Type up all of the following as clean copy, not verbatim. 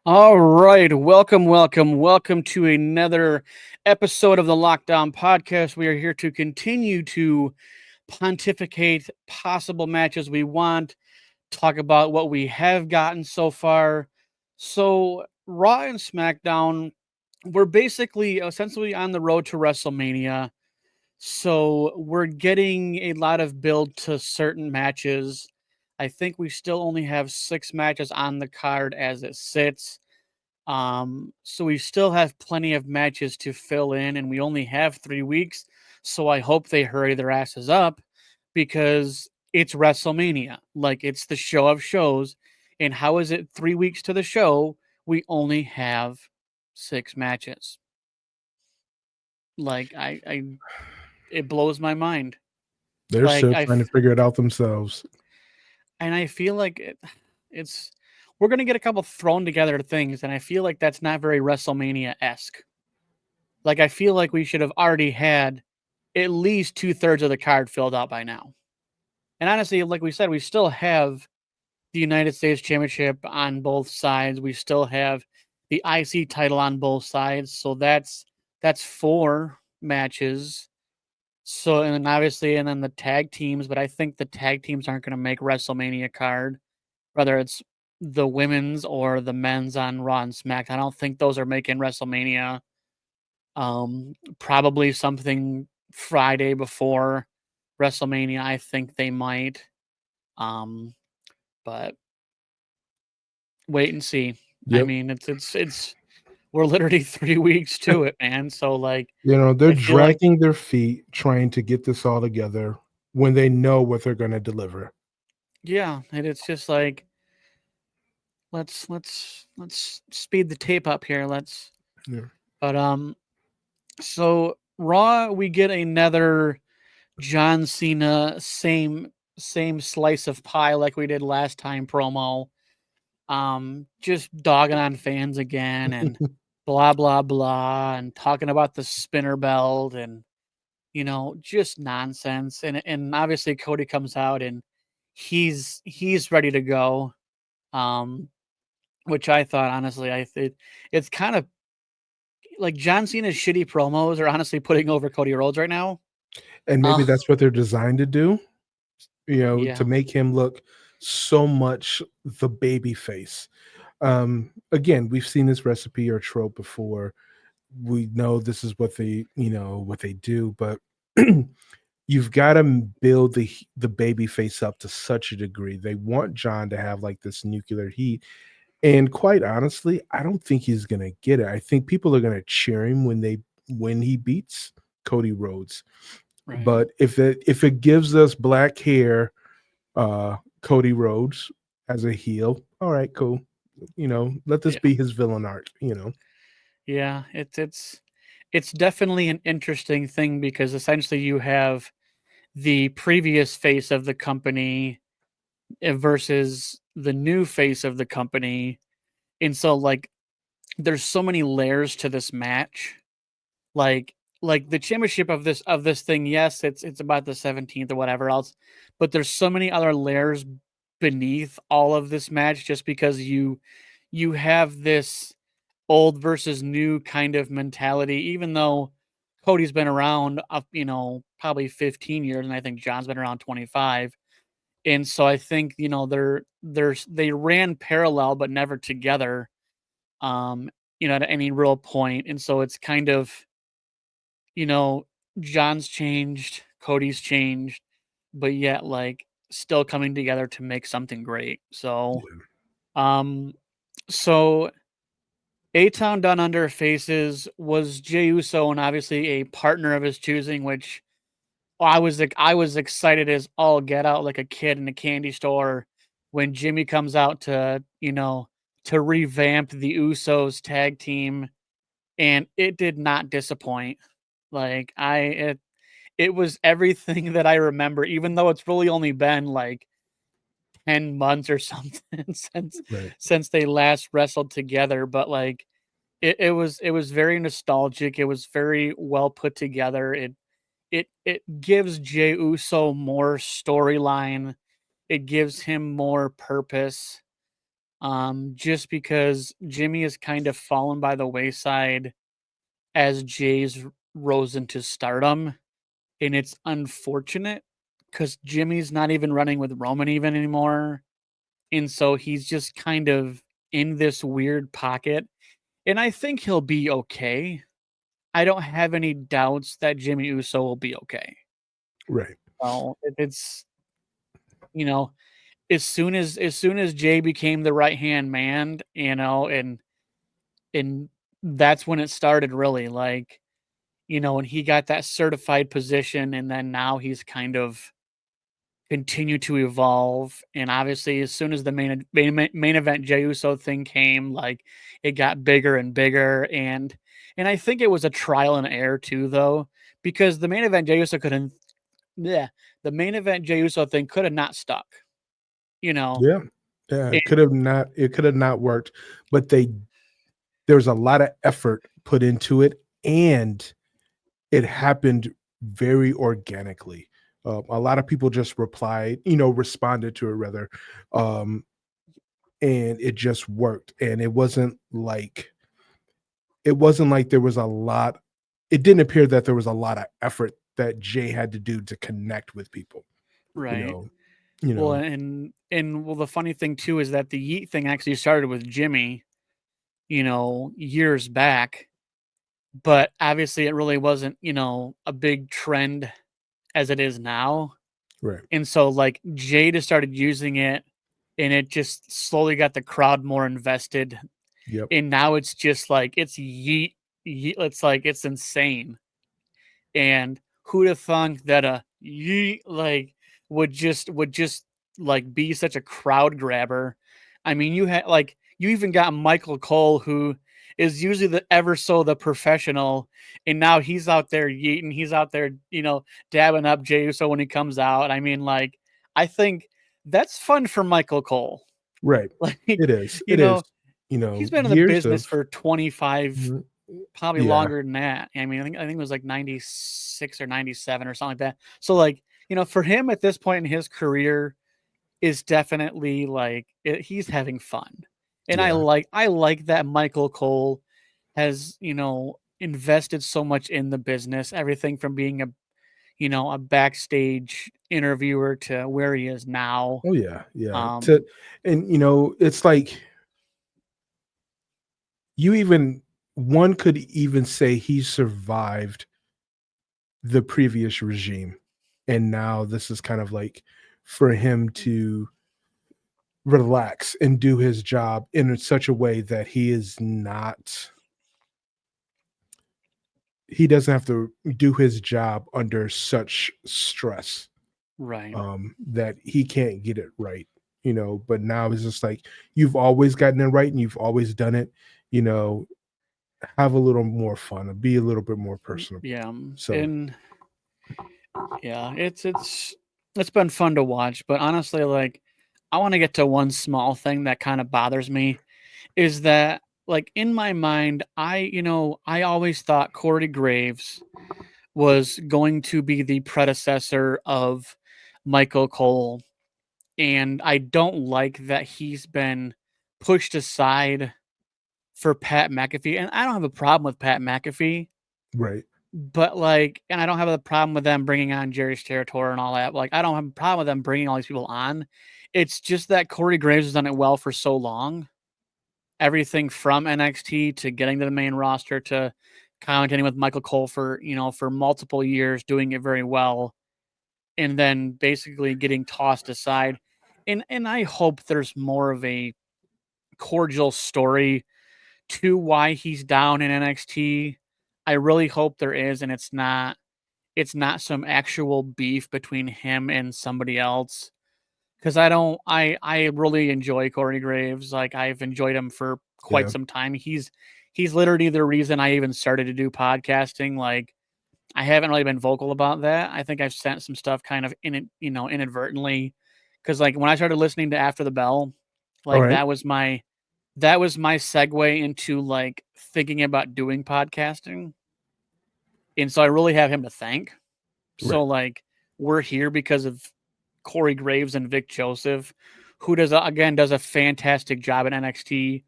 All right, welcome to another episode of the Lockdown Podcast. We are here to continue to pontificate possible matches we want, talk about what we have gotten so far. So, Raw and SmackDown, we're basically essentially on the road to WrestleMania. So, we're getting a lot of build to certain matches. I think we still only have 6 matches on the card as it sits. So we still have plenty of matches to fill in, and we only have 3 weeks. So I hope they hurry their asses up because it's WrestleMania. Like it's the show of shows. And how is it 3 weeks to the show? We only have 6 matches. Like it blows my mind. They're Like still trying to figure it out themselves. and I feel like it's we're gonna get a couple thrown together things, and I feel like that's not very WrestleMania esque. Like, I feel like we should have already had at least 2/3 of the card filled out by now. And honestly, like we said, we still have the United States Championship on both sides. We still have the IC title on both sides. So that's 4 matches. So and then obviously and then the tag teams, but I think the tag teams aren't gonna make WrestleMania card, whether it's the women's or the men's on Raw and Smack. I don't think those are making WrestleMania. Probably something Friday before WrestleMania, I think they might. Um, but wait and see. I Yep. mean, it's we're literally 3 weeks to it, man. So like, They're I feel like dragging their feet trying to get this all together when they know what they're going to deliver. yeah, and it's just like let's speed the tape up here. Let's Yeah. but so Raw we get another John Cena same slice of pie like we did last time promo. Just dogging on fans again and blah blah blah and talking about the spinner belt and just nonsense. And obviously Cody comes out and he's ready to go. Um, which I thought honestly it's kind of like John Cena's shitty promos are honestly putting over Cody Rhodes right now. And maybe Uh, that's what they're designed to do, to yeah, make him look so much the baby face. Again, we've seen this recipe or trope before. We know this is what they do, but you've got to build the baby face up to such a degree. They want John to have like this nuclear heat. And quite honestly, I don't think he's gonna get it. I think people are gonna cheer him when he beats Cody Rhodes. right. But if it gives us black hair, Cody Rhodes as a heel, all right, cool. Let this Yeah. be his villain arc. Yeah, it's definitely an interesting thing because essentially you have the previous face of the company versus the new face of the company. And so like there's so many layers to this match. Like like the championship of this thing, yes, it's about the 17th or whatever else, but there's so many other layers beneath all of this match just because you have this old versus new kind of mentality, even though Cody's been around, probably 15 years, and I think John's been around 25. And so I think they ran parallel but never together, at any real point. And so it's kind of you know John's changed, Cody's changed, but yet like still coming together to make something great. So um, so A-Town Down Under faces was Jey Uso, and obviously a partner of his choosing, which I was excited as all get out, like a kid in a candy store when Jimmy comes out to revamp the Usos tag team, and it did not disappoint. Like it was everything that I remember, even though it's really only been like 10 months or something Right. since they last wrestled together. But like it was very nostalgic. It was very well put together. It gives Jey Uso more storyline. It gives him more purpose. just because Jimmy has kind of fallen by the wayside as Jay's rose into stardom, and it's unfortunate because Jimmy's not even running with Roman even anymore, and so he's just kind of in this weird pocket, and I think he'll be okay. I don't have any doubts that Jimmy Uso will be okay. Right. Well, it's you know, as soon as Jay became the right hand man, and that's when it started really, like, and he got that certified position, and then now he's kind of continued to evolve. And obviously, as soon as the main event Jey Uso thing came, like, it got bigger and bigger, and I think it was a trial and error too, though, because the main event Jey Uso couldn't. Yeah, the main event Jey Uso thing could have not stuck. You know, Yeah. Yeah. it, It could have not worked, but there was a lot of effort put into it, and it happened very organically. A lot of people just responded to it rather, um, and it just worked. And it wasn't like there was a lot. It didn't appear that there was a lot of effort that Jay had to do to connect with people. You right. know, you Well, know, and the funny thing too is that the Yeet thing actually started with Jimmy, years back, but obviously it really wasn't, a big trend as it is now. right? And so like Jay just started using it, and it just slowly got the crowd more invested. Yep. And now it's just like it's yeet, it's like it's insane. And who'd have thunk that a yeet like would just like be such a crowd grabber? I mean, you even got Michael Cole, who is usually the professional, and now he's out there yeeting, he's out there, dabbing up Jey Uso when he comes out. I mean, like, I think that's fun for Michael Cole. Right. Like, It is. you It know, is. he's been in the Years business of for 25, Mhm. probably Yeah. longer than that. I mean, I think it was like 96 or 97 or something like that. So like, for him at this point in his career is definitely like he's having fun. And I Yeah. like I like that Michael Cole has, invested so much in the business, everything from being a backstage interviewer to where he is now. Oh yeah. Yeah. Um It's like you even one could even say he survived the previous regime. And now this is kind of like for him to relax and do his job in such a way that he doesn't have to do his job under such stress, right. that he can't get it right, but now it's just like, you've always gotten it right and you've always done it, you know, have a little more fun and be a little bit more personable. Yeah. So, And yeah, it's been fun to watch, but honestly, like, I want to get to one small thing that kind of bothers me is that, like, in my mind, I always thought Corey Graves was going to be the predecessor of Michael Cole, and I don't like that he's been pushed aside for Pat McAfee. And I don't have a problem with Pat McAfee, right. but like, and I don't have a problem with them bringing on Jerry's Territory and all that. Like, I don't have a problem with them bringing all these people on. It's just that Corey Graves has done it well for so long. Everything from NXT to getting to the main roster to commentating with Michael Cole for multiple years, doing it very well, and then basically getting tossed aside. And I hope there's more of a cordial story to why he's down in NXT. I really hope there is, and it's not some actual beef between him and somebody else. Because I really enjoy Corey Graves. Like, I've enjoyed him for quite Yeah. some time. He's literally the reason I even started to do podcasting. Like, I haven't really been vocal about that. I think I've sent some stuff kind of inadvertently. Because like when I started listening to After the Bell, All like right. that was my segue into like thinking about doing podcasting. And so I really have him to thank. So Right. like we're here because of Corey Graves and Vic Joseph, who does a fantastic job at NXT.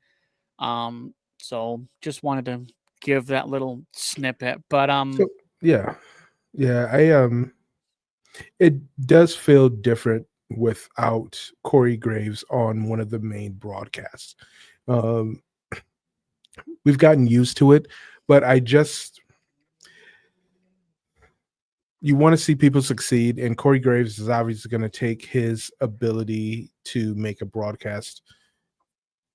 So just wanted to give that little snippet. But So yeah, yeah, it does feel different without Corey Graves on one of the main broadcasts. Um, we've gotten used to it, but you want to see people succeed, and Corey Graves is obviously going to take his ability to make a broadcast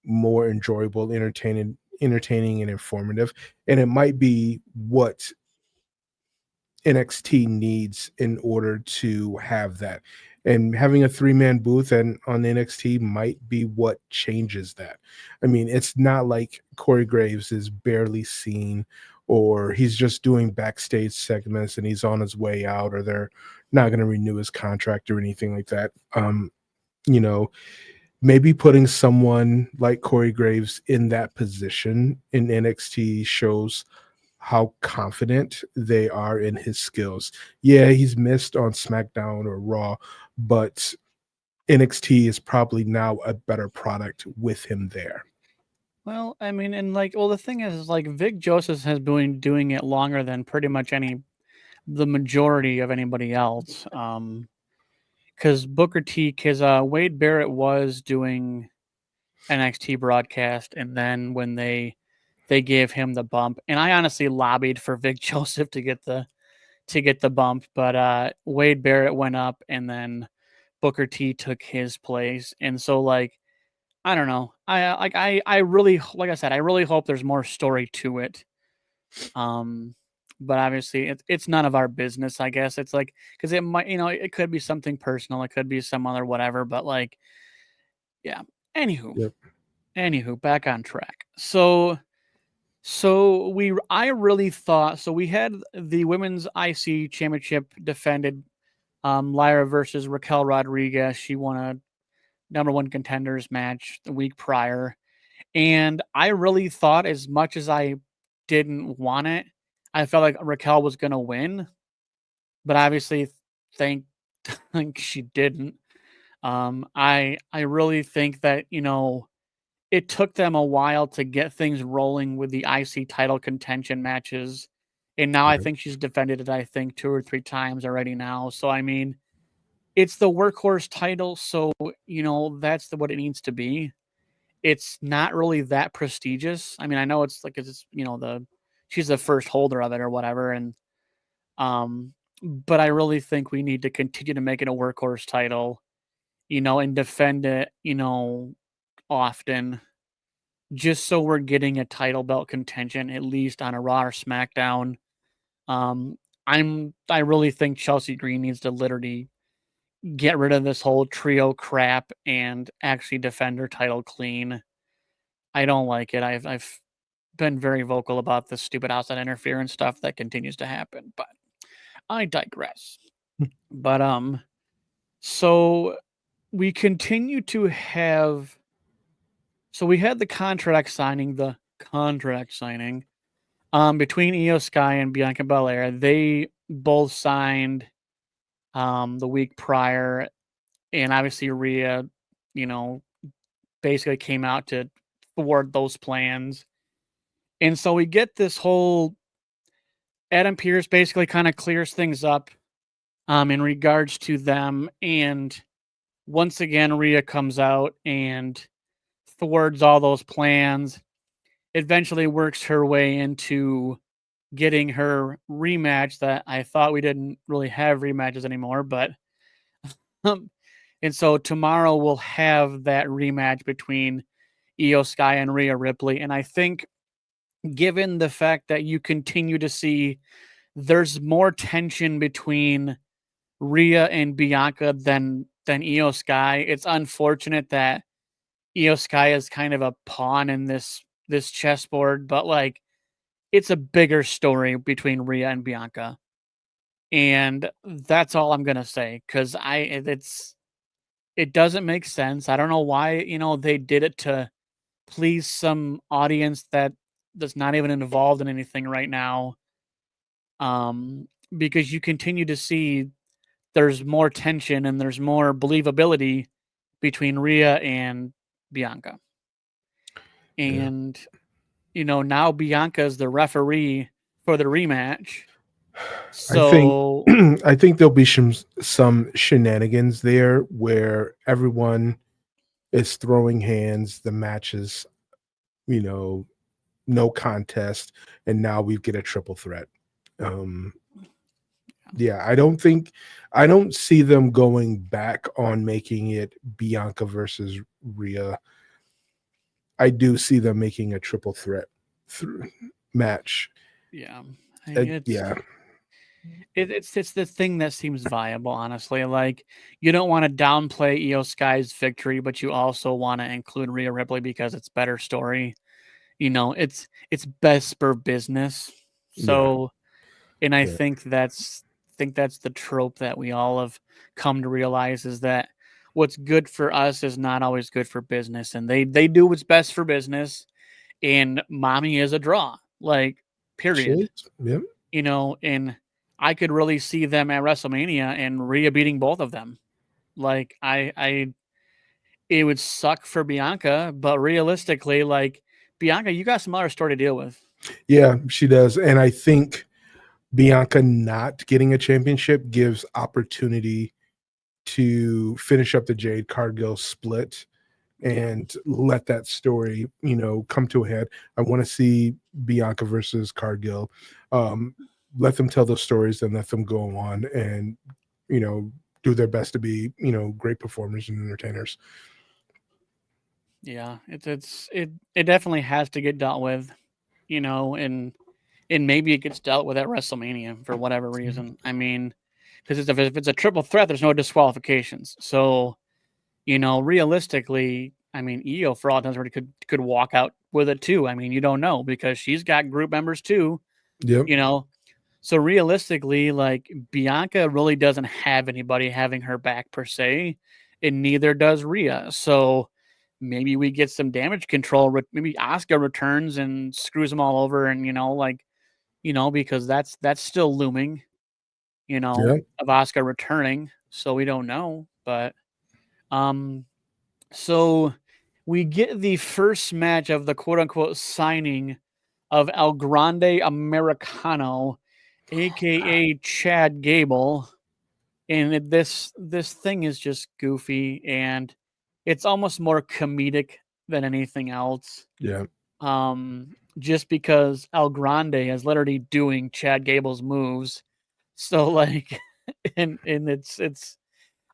more enjoyable, entertaining, and informative. And it might be what NXT needs in order to have that. And having a three-man booth and on NXT might be what changes that. I mean, it's not like Corey Graves is barely seen or he's just doing backstage segments and he's on his way out or they're not going to renew his contract or anything like that. You know, maybe putting someone like Corey Graves in that position in NXT shows how confident they are in his skills. Yeah, he's missed on SmackDown or Raw, but NXT is probably now a better product with him there. well, I mean, and like, well, the thing is like Vic Joseph has been doing it longer than pretty much the majority of anybody else. Because Booker T, because Wade Barrett was doing NXT broadcast, and then when they gave him the bump, and I honestly lobbied for Vic Joseph to get the bump, but Wade Barrett went up, and then Booker T took his place, and so like I don't know, I really like I said, I really hope there's more story to it. Um, but obviously it's none of our business, I guess. It's like because it might it could be something personal, it could be some other whatever, but like yeah. Anywho, Yep. back on track. So I really thought so. We had the women's IC championship defended. Lyra versus Raquel Rodriguez. She won a number one contenders match the week prior, and I really thought, as much as I didn't want it, I felt like Raquel was gonna win, but obviously, thank think she didn't. I really think that it took them a while to get things rolling with the IC title contention matches. And now I Right. think she's defended it, I think, 2 or 3 times already now. So, I mean, it's the workhorse title. So, that's what it needs to be. It's not really that prestigious. I mean, I know it's like, she's the first holder of it or whatever. Um, but I really think we need to continue to make it a workhorse title, and defend it, often, just so we're getting a title belt contention at least on a Raw or SmackDown. Um, I really think Chelsea Green needs to literally get rid of this whole trio crap and actually defend her title clean. I don't like it. I've been very vocal about this stupid outside interference stuff that continues to happen, but I digress. But so we continue to have we had the contract signing between Io Sky and Bianca Belair. They both signed the week prior, and obviously Rhea, you know, basically came out to thwart those plans. And so we get this whole Adam Pearce basically kind of clears things up in regards to them. And once again, Rhea comes out and thwarts all those plans, eventually works her way into getting her rematch that I thought we didn't really have rematches anymore, but and so tomorrow we'll have that rematch between Io Sky and Rhea Ripley. And I think, given the fact that you continue to see there's more tension between Rhea and Bianca than Io Sky, it's unfortunate that Io Sky is kind of a pawn in this chessboard, but like it's a bigger story between Rhea and Bianca. And that's all I'm gonna say, because it doesn't make sense. I don't know why, they did it to please some audience that's not even involved in anything right now. Um, because you continue to see there's more tension and there's more believability between Rhea and Bianca. Yeah. And now Bianca is the referee for the rematch. I think So I think there'll be some shenanigans there where everyone is throwing hands, the matches, you know, no contest, and now we get a triple threat. Um, yeah, I don't see them going back on making it Bianca versus Rhea. I do see them making a triple threat match. yeah, it's Yeah, it's the thing that seems viable, honestly. Like, you don't want to downplay Io Sky's victory, but you also want to include Rhea Ripley because it's better story. It's best for business. yeah, So, and I yeah, think that's the trope that we all have come to realize is that what's good for us is not always good for business, and they do what's best for business. And mommy is a draw, like, she period. is. Yep. And I could really see them at WrestleMania and Rhea beating both of them. Like, it would suck for Bianca, but realistically, like, Bianca, you got some other story to deal with. Yeah, she does, and I think Bianca not getting a championship gives opportunity to finish up the Jade Cargill split Yeah, and let that story, come to a head. I want to see Bianca versus Cargill. Um, let them tell those stories and let them go on and, you know, do their best to be, great performers and entertainers. yeah, it definitely has to get dealt with, and maybe it gets dealt with at WrestleMania for whatever reason. I mean, because if it's a triple threat, there's no disqualifications. So, realistically, I mean, Io for all intents could walk out with it too. I mean, you don't know because she's got group members too. Yep. You know, so realistically, like, Bianca really doesn't have anybody having her back per se, and neither does Rhea. So maybe we get some damage control. Maybe Asuka returns and screws them all over, and because that's still looming. Yeah. Of Asuka returning. So we don't know, but um, so we get the first match of the quote unquote signing of El Grande Americano, aka Chad Gable. And this thing is just goofy, and it's almost more comedic than anything else. Yeah. Just because El Grande is literally doing Chad Gable's moves. So, like, and it's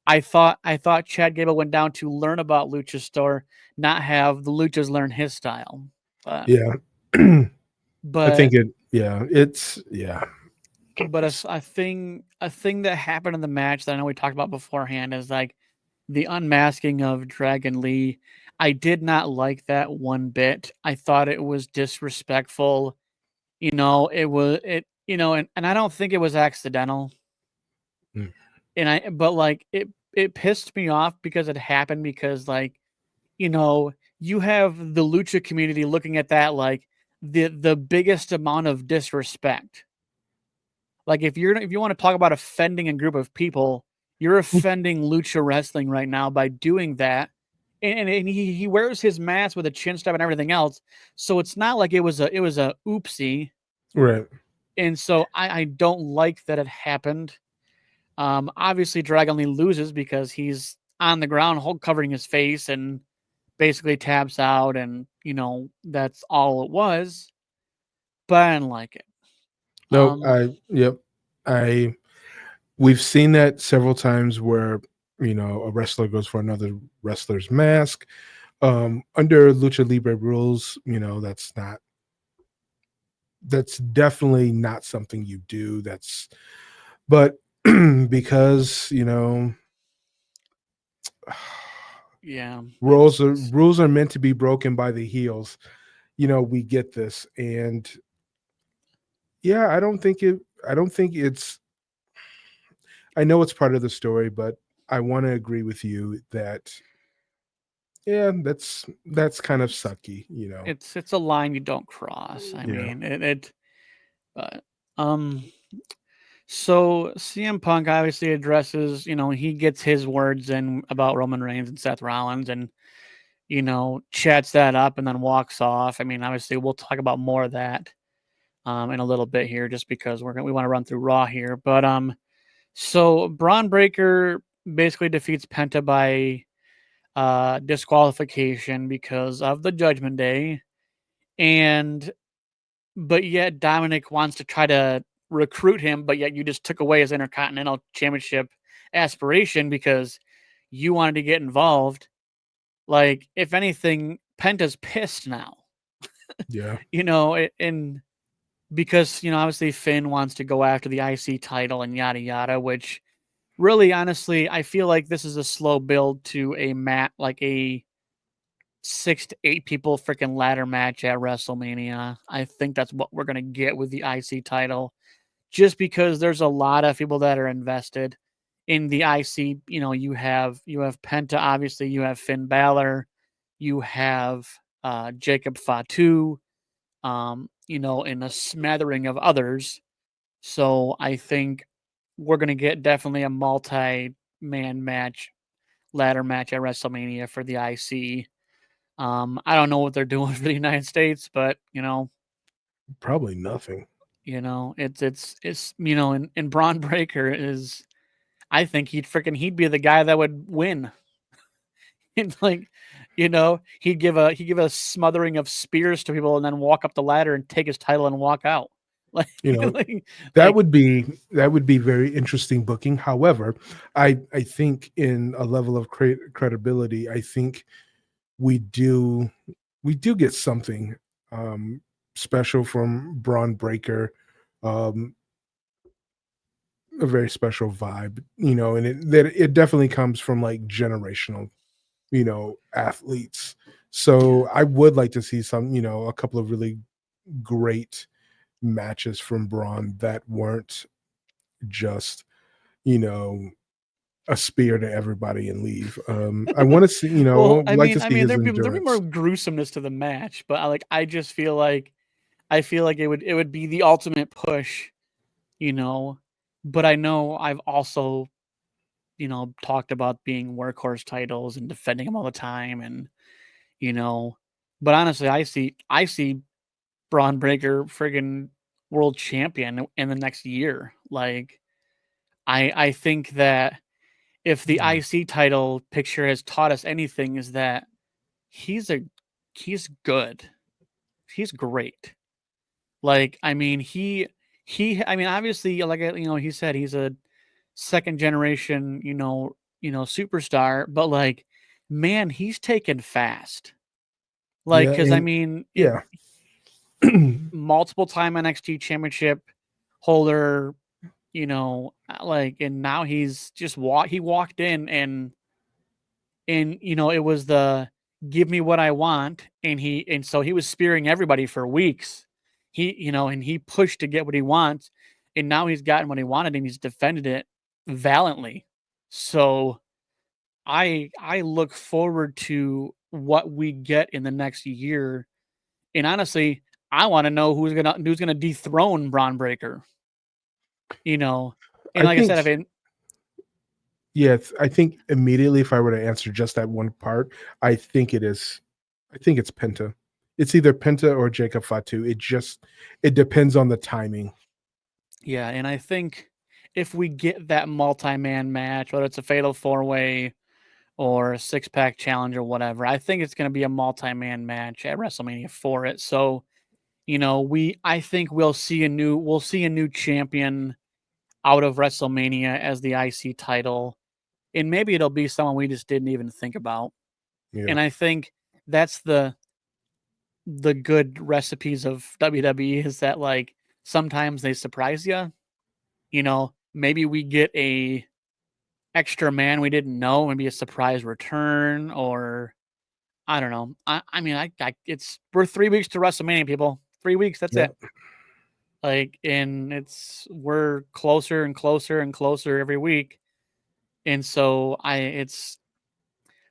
I thought Chad Gable went down to learn about Lucha Store, not have the Luchas learn his style. But Yeah. I but think yeah. but a thing that happened in the match that I know we talked about beforehand is, like, the unmasking of Dragon Lee. I did not like that one bit. I thought it was disrespectful. It was it and I don't think it was accidental. Mm. But, like, it pissed me off because it happened because, like, you have the lucha community looking at that like the biggest amount of disrespect. Like, if you want to talk about offending a group of people, you're offending lucha wrestling right now by doing that. And he wears his mask with a chin strap and everything else, so it's not like it was a oopsie. Right. And so I don't like that it happened. Obviously, Dragon Lee loses because he's on the ground, covering his face, and basically taps out, and that's all it was. But I didn't like it. No, Um, yep. I We've seen that several times where, a wrestler goes for another wrestler's mask. Under lucha libre rules, that's definitely not something you do. But because, yeah, rules are meant to be broken by the heels. We get this, and yeah, I don't think it's. I know it's part of the story, but I want to agree with you that yeah, that's kind of it's sucky. it's a line you don't cross. I Yeah. mean, but um, So CM Punk obviously addresses, he gets his words in about Roman Reigns and Seth Rollins and, chats that up and then walks off. I mean, obviously we'll talk about more of that in a little bit here just because we want to run through Raw here. But so Braun Breaker basically defeats Penta by disqualification because of the Judgment Day. But yet Dominic wants to try to recruit him, but yet you just took away his Intercontinental Championship aspiration because you wanted to get involved. Like, if anything, Penta's pissed now. Yeah. And because, obviously Finn wants to go after the IC title and yada yada, which really honestly, I feel like this is a slow build to a like a 6 to 8 people freaking ladder match at WrestleMania. I think that's what we're gonna get with the IC title, just because there's a lot of people that are invested in the IC. You have Penta, obviously. You have Finn Balor. You have Jacob Fatu. And a smattering of others. So I think we're gonna get definitely a multi-man match, ladder match at WrestleMania for the IC. I don't know what they're doing for the United States, but Probably nothing. and Braun Breaker is, I think he'd be the guy that would win. And like, he'd give a smothering of spears to people and then walk up the ladder and take his title and walk out. Like, You know, like, that like would be very interesting booking. However, I think in a level of credibility, I think we do get something special from Braun Breaker, um, a very special vibe, and it definitely comes from like generational, athletes. yeah. So I would like to see some, a couple of really great matches from Braun that weren't just, you know, a spear to everybody and leave. I want to see, Well, I like mean, to I see mean, his there'd be more endurance. gruesomeness to the match, but I just feel like it would be the ultimate push, you know. But I know I've also, talked about being workhorse titles and defending them all the time, and you know. But honestly, I see Braun Breaker friggin' world champion in the next year. Like, I think that if the Mm. IC title picture has taught us anything, is that he's a he's good. He's great. Like, I mean, I mean, obviously, like, he said he's a second generation, superstar, but like, man, he's taken fast. Like, Yeah, because I and mean, yeah. multiple time NXT championship holder, like, and now he's just he walked in and it was the give me what I want, and so he was spearing everybody for weeks. And he pushed to get what he wants, and now he's gotten what he wanted and he's defended it valiantly. So I look forward to what we get in the next year. And honestly, I want to know who's gonna dethrone Braun Breaker. You know, and I like I think said, if it, yes, I think immediately if I were to answer just that one part, I think it is I think it's Penta. It's either Penta or Jacob Fatu. It depends on the timing. yeah, and I think if we get that multi-man match, whether it's a fatal four-way or a six-pack challenge or whatever, I think it's going to be a multi-man match at WrestleMania for it. So, I think we'll see a new champion out of WrestleMania as the IC title, and maybe it'll be someone we just didn't even think about. Yeah. And I think that's the good recipes of WWE, is that like sometimes they surprise you. Maybe we get a extra man we didn't know, maybe a surprise return, or I don't know. I mean, we're 3 weeks to WrestleMania, people. 3 weeks, that's Yeah. it. Like, and we're closer and closer and closer every week, and so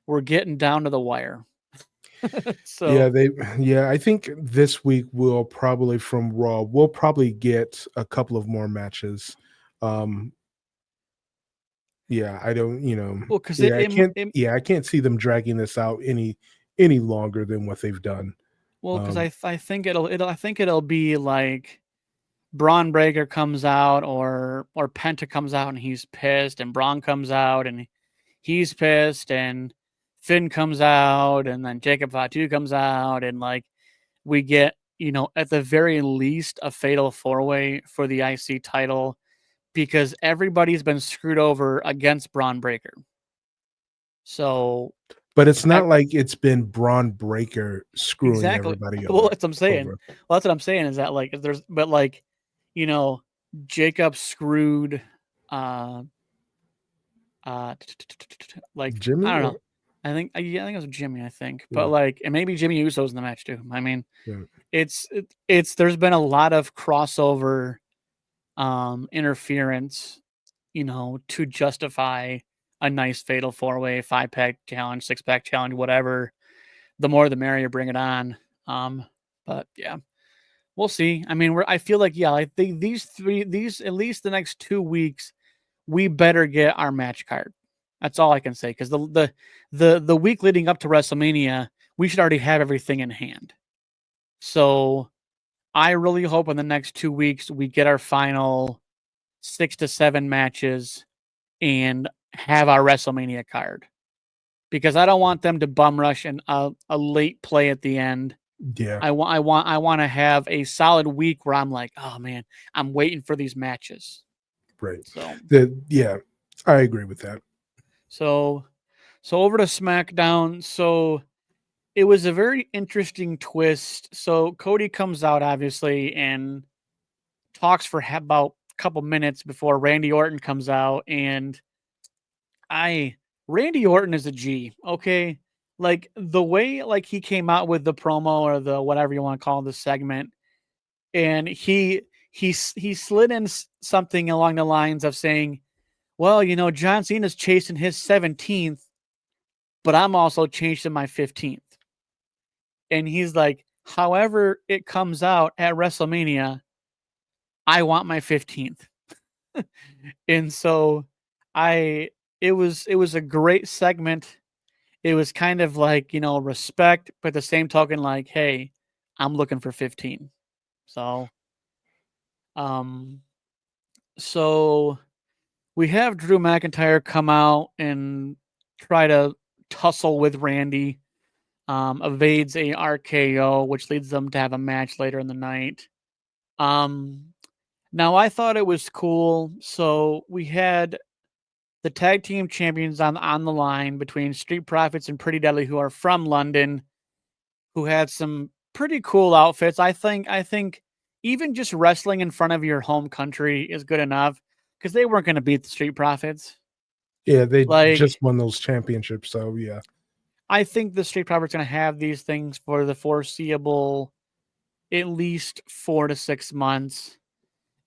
we're getting down to the wire. Yeah, So I think this week we'll probably from Raw, we'll probably get a couple of more matches Um, yeah, I don't, Well, because yeah, I can't see them dragging this out any longer than what they've done. well, because Um, I think I think it'll be like Braun Breaker comes out or Penta comes out and he's pissed, and Braun comes out and he's pissed, and Finn comes out, and then Jacob Fatu comes out, and like we get, at the very least a fatal four-way for the IC title because everybody's been screwed over against Braun Breaker. So but it's not ev- like it's been Braun Breaker screwing exactly. everybody Well, over. that's what I'm saying. Over. Well, that's what I'm saying is that like if there's but like, you know, Jacob screwed uh like I Jimmy, don't or know. I think it was Jimmy, I think. But yeah, like and maybe Jimmy Uso's in the match too. I mean, yeah, it's there's been a lot of crossover interference, to justify a nice fatal four-way, 5-pack challenge, 6-pack challenge, whatever. The more the merrier, bring it on. But yeah, we'll see. I mean, I feel like, yeah, I think these at least the next 2 weeks, we better get our match card. That's all I can say. Because the week leading up to WrestleMania, we should already have everything in hand. So I really hope in the next 2 weeks we get our final 6 to 7 matches and have our WrestleMania card. Because I don't want them to bum rush and a late play at the end. yeah. I want to have a solid week where I'm like, oh man, I'm waiting for these matches. Right. So Yeah, I agree with that. so so over to SmackDown. So it was a very interesting twist. So Cody comes out obviously and talks for about a couple minutes before Randy Orton comes out, and Randy Orton is a G, okay? Like the way like he came out with the promo or the whatever you want to call the segment, and he slid in something along the lines of saying, "Well, John Cena's chasing his 17th, but I'm also chasing my 15th." And he's like, "However it comes out at WrestleMania, I want my 15th." And so I it was a great segment. It was kind of like, respect, but the same token, like, hey, I'm looking for 15. So, um, so we have Drew McIntyre come out and try to tussle with Randy, evades a RKO, which leads them to have a match later in the night. Um, Now I thought it was cool. So we had the tag team champions on the line between Street Profits and Pretty Deadly, who are from London, who had some pretty cool outfits. I think even just wrestling in front of your home country is good enough because they weren't going to beat the Street Profits. Yeah, they just Like won those championships, so yeah. I think the Street Profits going to have these things for the foreseeable, at least 4 to 6 months,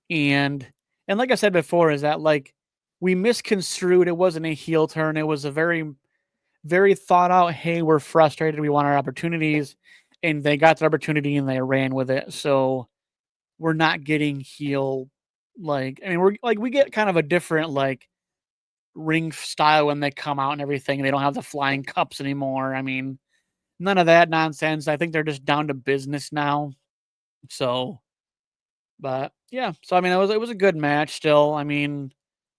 and like I said before, is that like we misconstrued. It wasn't a heel turn. It was a very very thought out. Hey, we're frustrated. We want our opportunities, and they got the opportunity and they ran with it. So we're not getting heel. Like I mean, we're like we get kind of a different like ring style when they come out and everything. They don't have the flying cups anymore. I mean, none of that nonsense. I think they're just down to business now. So, but yeah. So I mean, it was a good match still. I mean,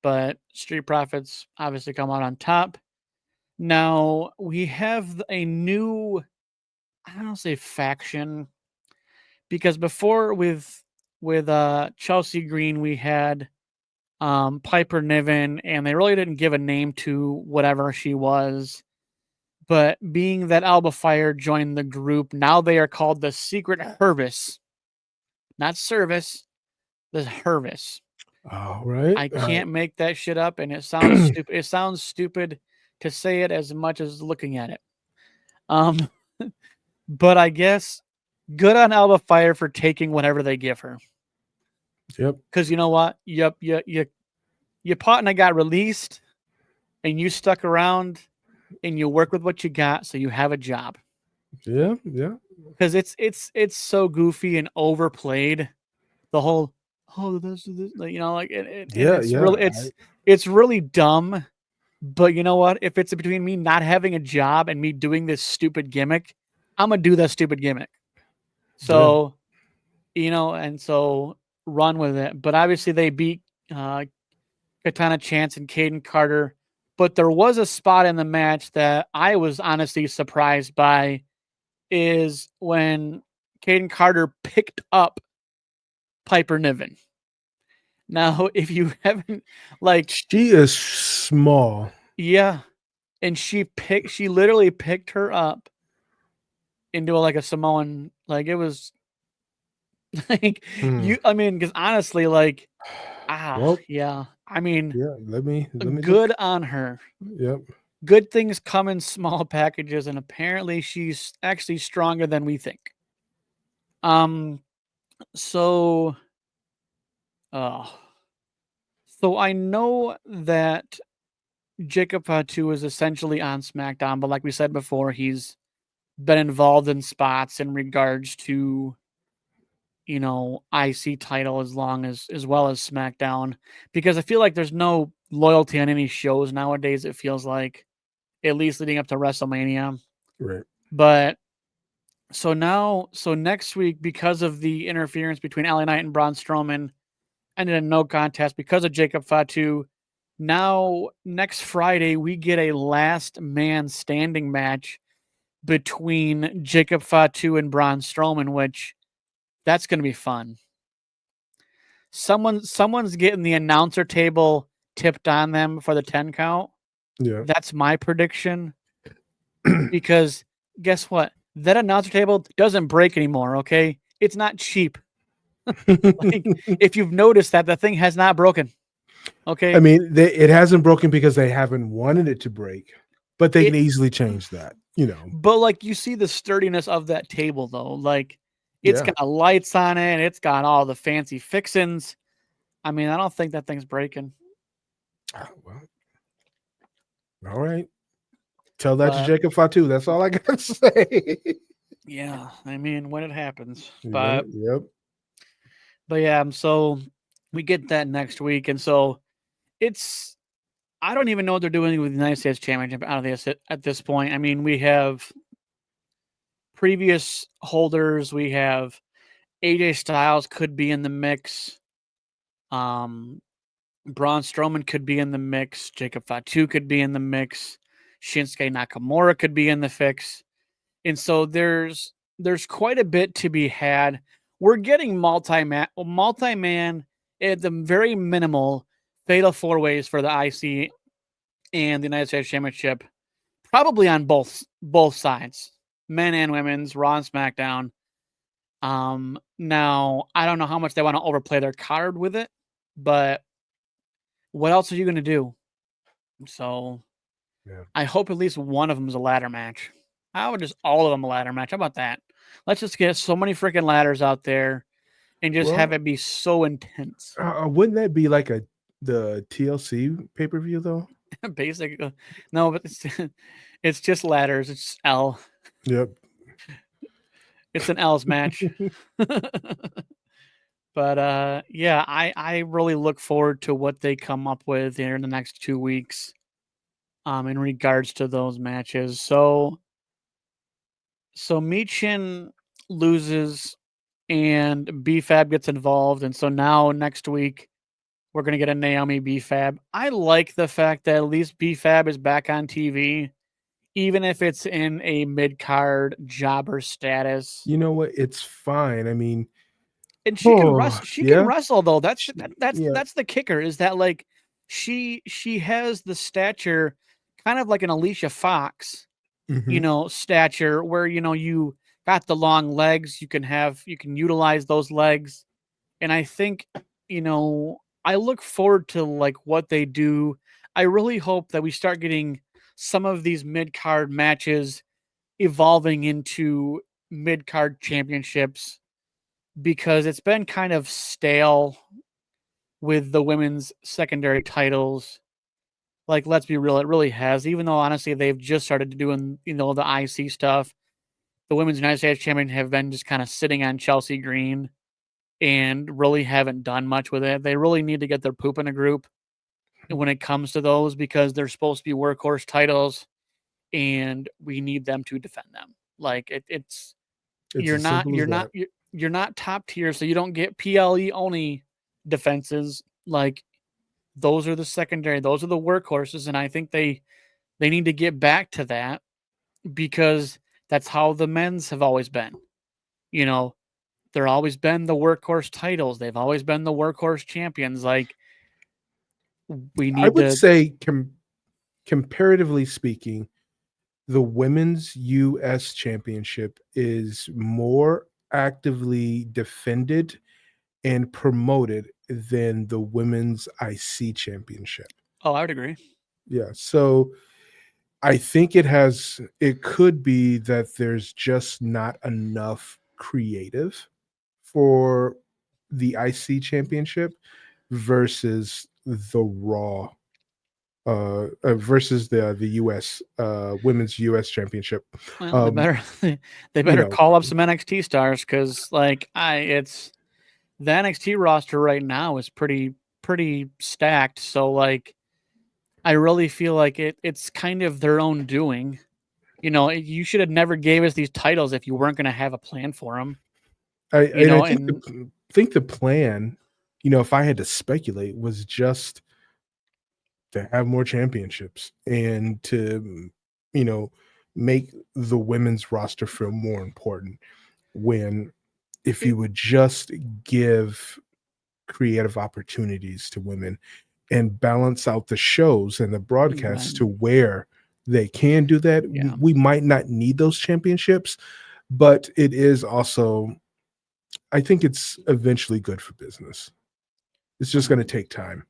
but Street Profits obviously come out on top. Now we have a new, I don't say faction, because before with Chelsea Green we had Piper Niven, and they really didn't give a name to whatever she was. But being that Alba Fire joined the group, now they are called the Secret Hervis, not Service, the Hervis. All right. I can't make that shit up, and it sounds stupid. It sounds stupid to say it as much as looking at it. Um, but I guess good on Alba Fire for taking whatever they give her. Yep. Because you know what? Your partner got released, and you stuck around, and you work with what you got, so you have a job. Yeah. Yeah. Because it's so goofy and overplayed. The whole oh, this is this, like, like, and Yeah, it's yeah. really it's really dumb. But you know what? If it's between me not having a job and me doing this stupid gimmick, I'm gonna do that stupid gimmick. Yeah. So, and so run with it. But obviously they beat uh Katana Chance and Caden Carter. But there was a spot in the match that I was honestly surprised by is when Caden Carter picked up Piper Niven. Now, if you haven't like She is small. yeah, and she literally picked her up into like a Samoan, like it was like Mm. I mean, because honestly, like Well, yeah, I mean, yeah, let me look. good on her. Yep. Good things come in small packages, and apparently she's actually stronger than we think. Um, so, uh, so I know that Jacob Fatu is essentially on SmackDown, but like we said before, he's been involved in spots in regards to IC title as well as SmackDown, because I feel like there's no loyalty on any shows nowadays. It feels like, at least leading up to WrestleMania. Right. But so next week, because of the interference between LA Knight and Braun Strowman, ended in no contest because of Jacob Fatu. Now next Friday we get a last man standing match between Jacob Fatu and Braun Strowman, which that's going to be fun. Someone's getting the announcer table tipped on them for the 10 count. Yeah. That's my prediction, because guess what? That announcer table doesn't break anymore, okay? It's not cheap. Like, if you've noticed that the thing has not broken. I Okay? mean, it hasn't broken because they haven't wanted it to break, but they It can easily change that, you know. but like you see the sturdiness of that table though. Like it's Yeah. got lights on it, it's got all the fancy fixins. I mean, I don't think that thing's breaking. Well, all right. Tell that to But Jacob Fatu. That's all I gotta say. yeah, I mean, when it happens. Yep. But yeah, so we get that next week, and so it's I don't even know what they're doing with the United States Championship out of this at this point. I mean, we have previous holders. We have AJ Styles could be in the mix. Um, Braun Strowman could be in the mix. Jacob Fatu could be in the mix. Shinsuke Nakamura could be in the fix. And so there's quite a bit to be had. We're getting multi-man at the very minimal fatal four ways for the IC and the United States Championship, probably on both sides, men and women's, Raw and SmackDown. Now I don't know how much they want to overplay their card with it, but what else are you going to do? So Yeah. I hope at least one of them is a ladder match. I would just all of them a ladder match. How about that? Let's just get so many freaking ladders out there and just have Well, it be so intense. wouldn't that be like the TLC pay-per-view though? Basic. No, but it's just ladders. It's L. Yep. It's an L's match. But yeah, I really look forward to what they come up with here in the next 2 weeks in regards to those matches. So Michin loses and BFAB gets involved, and so now next week we're gonna get a Naomi BFAB. I like the fact that at least BFAB is back on TV, even if it's in a mid card jobber status. You know what? It's fine. I mean, And she can oh wrestle. She can yeah, wrestle though. sh- yeah. That's the kicker, is that like she has the stature, kind of like an Alicia Fox, Hmm. stature, where you got the long legs. You can utilize those legs, and I think I look forward to like what they do. I really hope that we start getting some of these mid card matches evolving into mid card championships, because it's been kind of stale with the women's secondary titles. Like, let's be real, it really has. Even though honestly they've just started doing, the IC stuff. The women's United States champion have been just kind of sitting on Chelsea Green. and really haven't done much with it. They really need to get their poop in a group when it comes to those because they're supposed to be workhorse titles and we need them to defend them. Like it's It's as simple as that. you're not top tier, so you don't get PLE only defenses. Like those are the secondary, those are the workhorses, and I think they need to get back to that because that's how the men's have always been. You know, they're always been the workhorse titles. They've always been the workhorse champions. Like we I need would to. say, comparatively speaking, the women's US championship is more actively defended and promoted than the women's IC championship. Oh, I would agree. Yeah. So I think it could be that there's just not enough creative for the IC championship versus the Raw versus the US women's US championship. Well, they Um, better they you better know, call up some NXT stars because like it's the NXT roster right now is pretty stacked. So like I really feel like it's kind of their own doing. You know, you should have never gave us these titles if you weren't going to have a plan for them. You I know, think and the plan, if I had to speculate, was just to have more championships and to, you know, make the women's roster feel more important. When if it, you would just give creative opportunities to women and balance out the shows and the broadcasts to then where they can do that, yeah, we might not need those championships, but it is also, I think it's eventually good for business. It's just going to well, take time.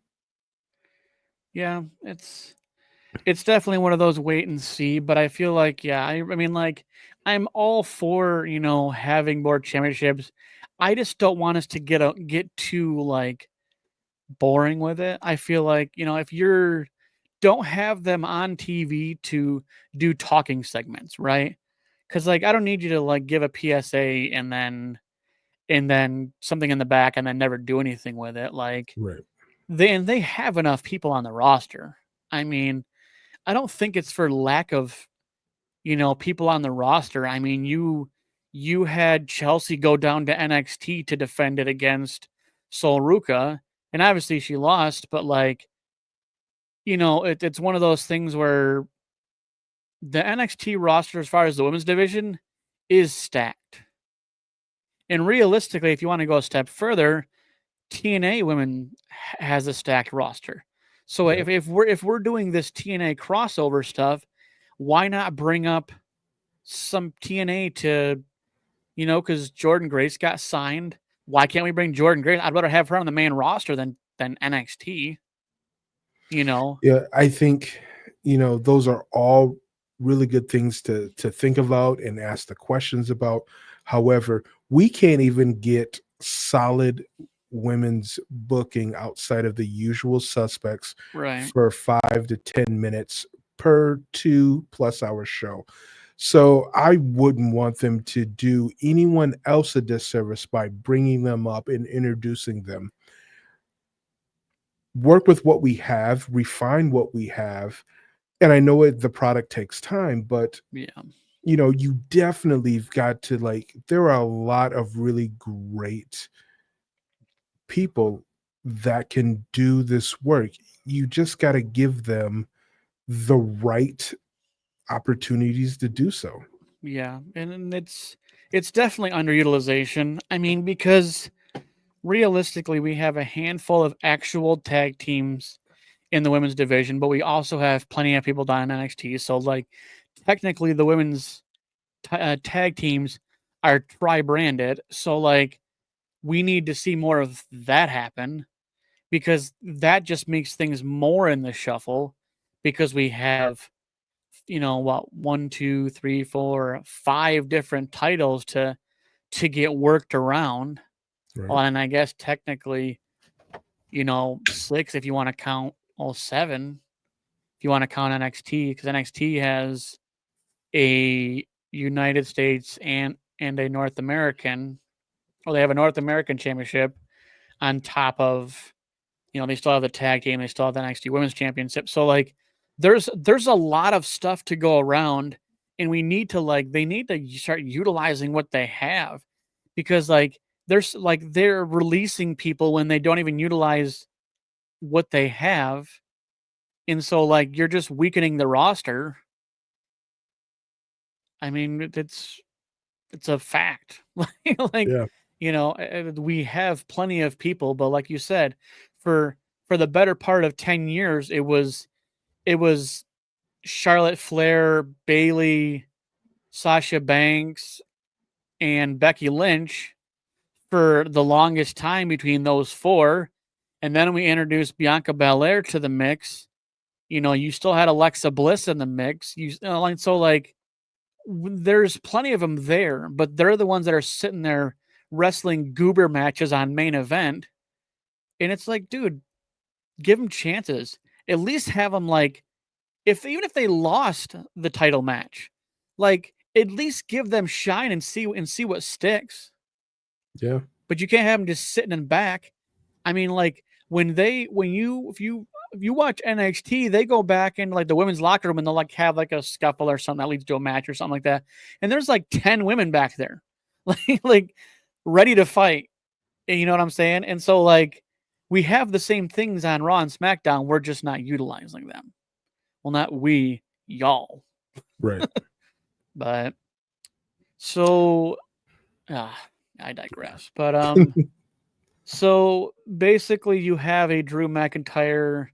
yeah, it's definitely one of those wait and see. But I feel like I mean like I'm all for having more championships. I just don't want us to get too like boring with it. I feel like, if you're don't have them on TV to do talking segments, right? Cuz like I don't need you to like give a PSA and then something in the back and then never do anything with it. Like Right. they have enough people on the roster. I mean, I don't think it's for lack of, people on the roster. I mean, you had Chelsea go down to NXT to defend it against Sol Ruka, and obviously she lost, but like, it's one of those things where the NXT roster, as far as the women's division, is stacked. And realistically, if you want to go a step further, TNA women has a stacked roster. So Yeah. if we're doing this TNA crossover stuff, why not bring up some TNA to, because Jordan Grace got signed. Why can't we bring Jordan Grace? I'd rather have her on the main roster than NXT. You know, Yeah, I think, those are all really good things to think about and ask the questions about. However, we can't even get solid women's booking outside of the usual suspects right? for 5 to 10 minutes per 2+ hour show. So I wouldn't want them to do anyone else a disservice by bringing them up and introducing them. Work with what we have, refine what we have. And I know the product takes time, but Yeah, you definitely have got to, like, there are a lot of really great people that can do this work. You just got to give them the right opportunities to do so. yeah, and it's definitely underutilization. I mean, because realistically, we have a handful of actual tag teams in the women's division, but we also have plenty of people down in NXT. So, like, technically, the women's tag teams are tri-branded. So, like, we need to see more of that happen because that just makes things more in the shuffle because we have, what, one, two, three, four, five different titles to get worked around. Well, Right. and I guess technically, six if you want to count all seven, if you want to count NXT, because NXT has a United States and a North American. or they have a North American Championship on top of, they still have the tag team, they still have the NXT Women's Championship. So like, there's a lot of stuff to go around, and they need to start utilizing what they have, because like they're releasing people when they don't even utilize what they have, and so like you're just weakening the roster. I mean, it's a fact. Like, Yeah. we have plenty of people, but like you said, for the better part of 10 years, it was Charlotte Flair, Bailey, Sasha Banks, and Becky Lynch for the longest time between those four. And then we introduced Bianca Belair to the mix. You still had Alexa Bliss in the mix. So like there's plenty of them there, but they're the ones that are sitting there wrestling goober matches on main event. And it's like, dude, give them chances. At least have them like, even if they lost the title match, like at least give them shine and see what sticks. Yeah. But you can't have them just sitting in back. I mean, like if you watch NXT, they go back in like the women's locker room and they'll like have like a scuffle or something that leads to a match or something like that. And there's like 10 women back there, like ready to fight. You know what I'm saying? And so like we have the same things on Raw and SmackDown. We're just not utilizing them. Well, not we, y'all. Right. But so I digress. But so basically you have a Drew McIntyre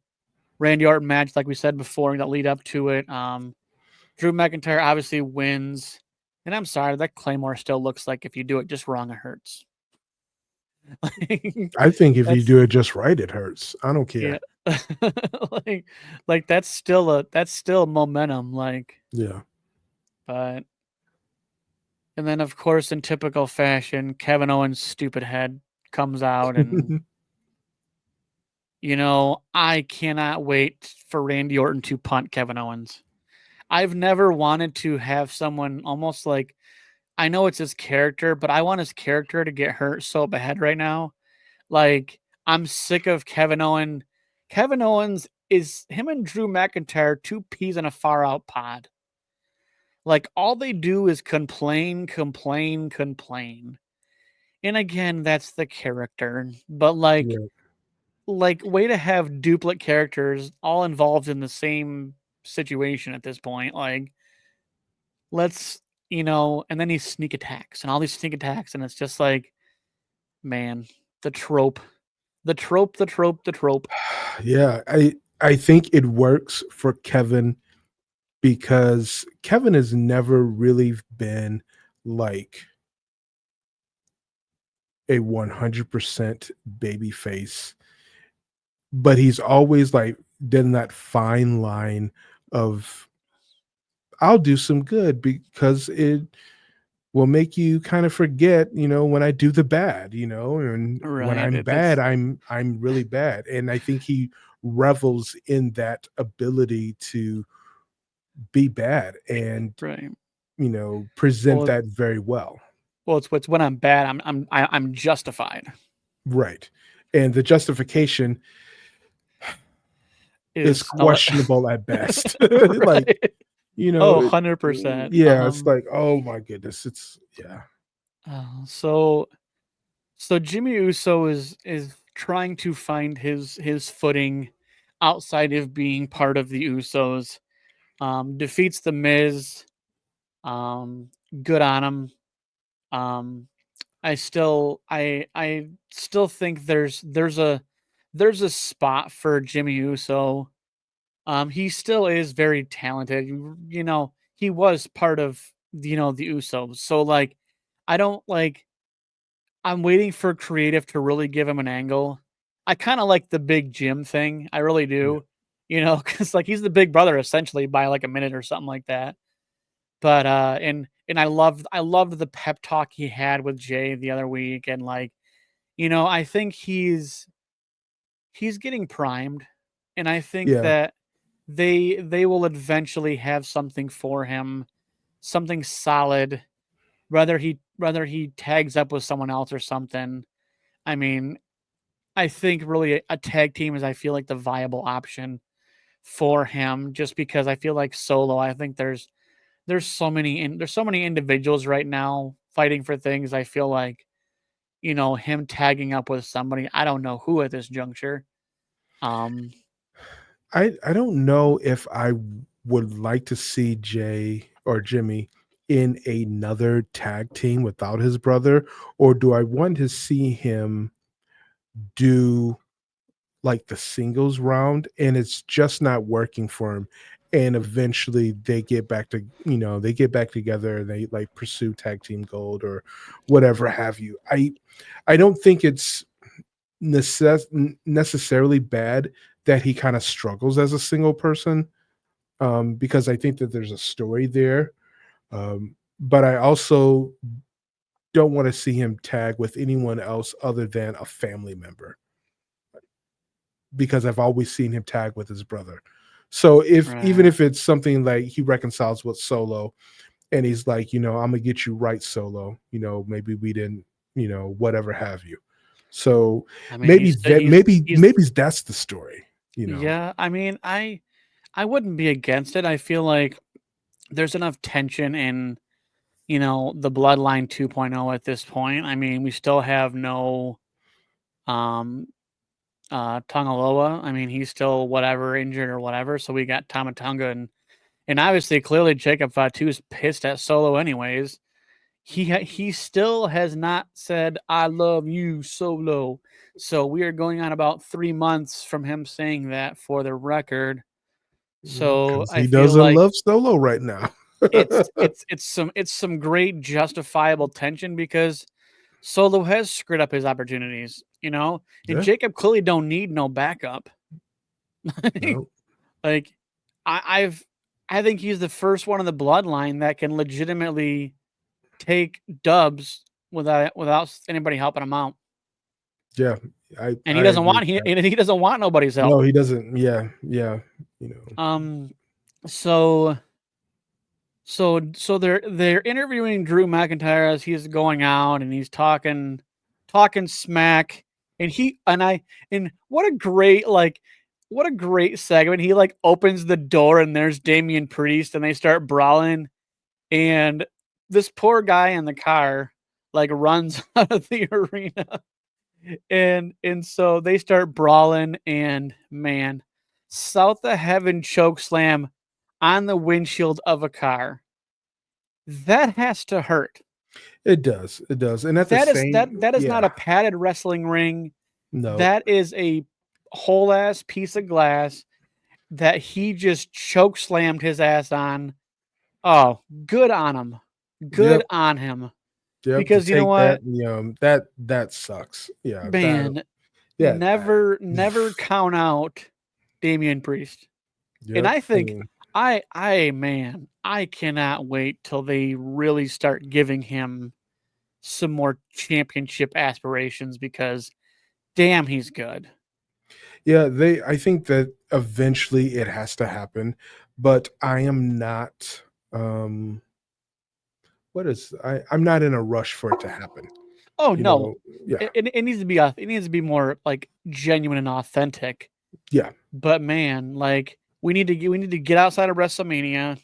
Randy Orton match, like we said before, that lead up to it. Drew McIntyre obviously wins. And I'm sorry, that Claymore still looks like if you do it just wrong, it hurts. I think if you That's do it just right, it hurts. I don't care. yeah. like that's still momentum, like, Yeah. but and then of course in typical fashion, Kevin Owens' stupid head comes out and I cannot wait for Randy Orton to punt Kevin Owens. I've never wanted to have someone almost like, I know it's his character, but I want his character to get hurt so bad right now. Like, I'm sick of Kevin Owens. Kevin Owens is him and Drew McIntyre, two peas in a far out pod. Like, all they do is complain, complain, complain. And again, that's the character. But Yeah. like way to have duplicate characters all involved in the same situation at this point. Like, let's, and then he sneak attacks and all these sneak attacks, and it's just like, man, the trope, the trope, the trope, the trope. Yeah. I think it works for Kevin because Kevin has never really been like a 100% baby face, but he's always like done that fine line of I'll do some good because it will make you kind of forget, when I do the bad, and when Right. I'm bad, I'm really bad. And I think he revels in that ability to be bad and, Right. present Well, that very well. it's when I'm bad, I'm justified. Right. And the justification is Is questionable at best. Like, right. you know, Oh, it 100%. yeah, it's like, "Oh my goodness." It's yeah. So Jimmy Uso is trying to find his footing outside of being part of the Usos. Defeats the Miz. Um, Good on him. Um, I still think there's a spot for Jimmy Uso. He still is very talented. He was part of the Usos. So like, I don't like. I'm waiting for creative to really give him an angle. I kind of like the Big Jim thing. I really Yeah. do. Because like he's the big brother essentially by like a minute or something like that. But and I loved the pep talk he had with Jay the other week, and like, I think he's getting primed, and I think Yeah. that they will eventually have something for him, something solid whether he tags up with someone else or something. I mean, I think really a tag team is, I feel like, the viable option for him, just because I feel like Solo, I think there's so many individuals right now fighting for things. I feel like, him tagging up with somebody, I don't know who at this juncture. Um, I don't know if I would like to see Jay or Jimmy in another tag team without his brother, or do I want to see him do like the singles round and it's just not working for him, and eventually they get back to, they get back together and they like pursue tag team gold or whatever have you. I don't think it's necessarily bad that he kind of struggles as a single person, because I think that there's a story there. But I also don't want to see him tag with anyone else other than a family member, because I've always seen him tag with his brother. So if even right. if it's something like he reconciles with Solo and he's like, I'm gonna get you right, Solo, maybe we didn't, whatever have you. So I mean, maybe he's still that he's maybe that's the story, yeah. I mean, I wouldn't be against it. I feel like there's enough tension in, the Bloodline 2.0 at this point. I mean, we still have no um Tongaloa. I mean, he's still whatever injured or whatever. So we got Tamatonga, and obviously clearly Jacob Fatu's pissed at Solo anyways. He still has not said I love you, Solo. So we are going on about 3 months from him saying that, for the record. So because I he feel doesn't like love Solo right now. it's some great justifiable tension, because Solo has screwed up his opportunities, and Yeah, Jacob clearly don't need no backup. no, Like, I've I think he's the first one in the bloodline that can legitimately take dubs without anybody helping him out, yeah, and he I doesn't agree want with that. he doesn't want nobody's No, help. he doesn't. Yeah, yeah, you know, Um, so so they're interviewing Drew McIntyre as he's going out, and he's talking smack, and what a great segment. He like opens the door and there's Damian Priest and they start brawling, and this poor guy in the car like runs out of the arena, and so they start brawling, and man, South of Heaven choke slam on the windshield of a car. That has to hurt. it does, and at the That is same, that is not yeah, a padded wrestling ring. no, That is a whole ass piece of glass that he just choke slammed his ass on. Oh, good on him. Good yep, on him. yep, to Because you know take that, what? that sucks. Yeah, that, Man, yeah, that, never count out Damian Priest. And yep. I I think mean, I cannot wait till they really start giving him some more championship aspirations, because damn, he's good. yeah, I think that eventually it has to happen, but I am not. Um, I'm not in a rush for it to happen. Oh You no, know, yeah, it needs to be it needs to be more like genuine and authentic. yeah, But man, like we need to get outside of WrestleMania,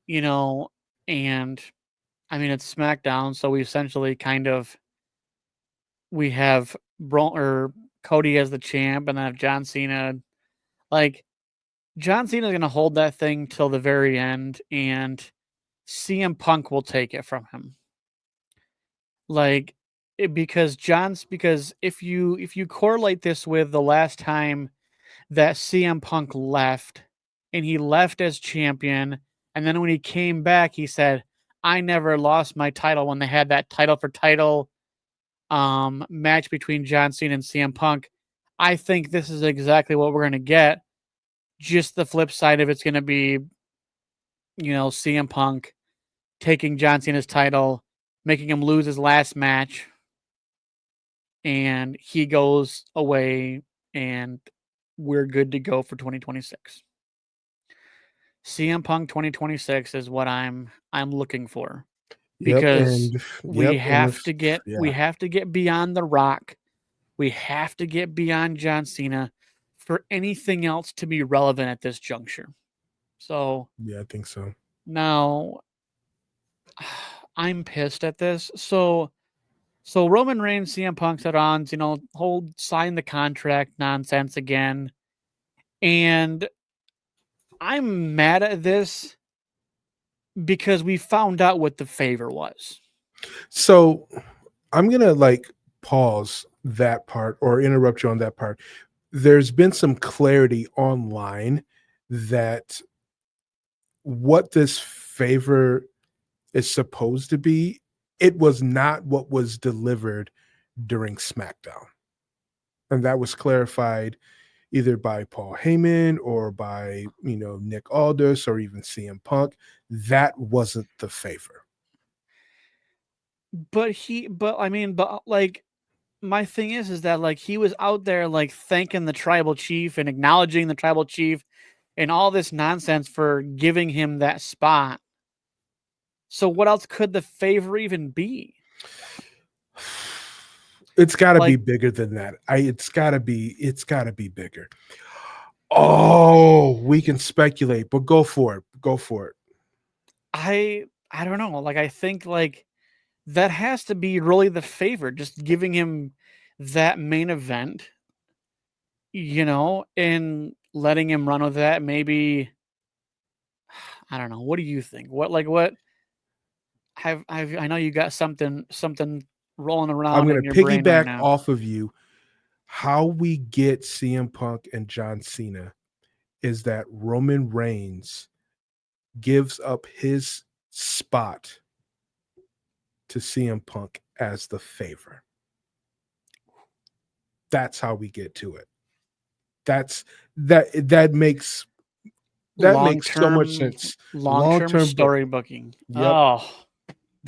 you know, and I mean it's SmackDown, so we essentially kind of we have or Cody as the champ, and then have John Cena. Like John Cena's gonna hold that thing till the very end, and CM Punk will take it from him. Like, because if you correlate this with the last time that CM Punk left, and he left as champion, and then when he came back, he said, "I never lost my title," when they had that title for title match between John Cena and CM Punk. I think this is exactly what we're gonna get. Just the flip side of it's gonna be, CM Punk taking John Cena's title, making him lose his last match, and he goes away, and we're good to go for 2026. CM Punk 2026 is what I'm looking for. Yep, because and we yep, and have if to get we yeah. have to get beyond The Rock. We have to get beyond John Cena for anything else to be relevant at this juncture. So Yeah, I think so. now I'm pissed at this. So Roman Reigns, CM Punk's at odds, hold sign the contract nonsense again. And I'm mad at this because we found out what the favor was. So, I'm gonna, like, pause that part or interrupt you on that part. There's been some clarity online that what this favor is supposed to be, it was not what was delivered during SmackDown, and that was clarified either by Paul Heyman or by, Nick Aldis or even CM Punk. That wasn't the favor. But like my thing is that like he was out there like thanking the tribal chief and acknowledging the tribal chief and all this nonsense for giving him that spot. So what else could the favor even be? It's gotta be Like bigger than that. It's gotta be bigger. Oh, we can speculate, but go for it. Go for it. I don't know. Like I think like that has to be really the favor, just giving him that main event, and letting him run with that. Maybe I don't know. What do you think? What I know you got something rolling I'm around gonna in your brain right piggyback now. off of you. How we get CM Punk and John Cena is that Roman Reigns gives up his spot to CM Punk as the favor. That's how we get to it. That's that makes so much Long-term sense. long-term Long-term book. storybooking. Yep. Oh,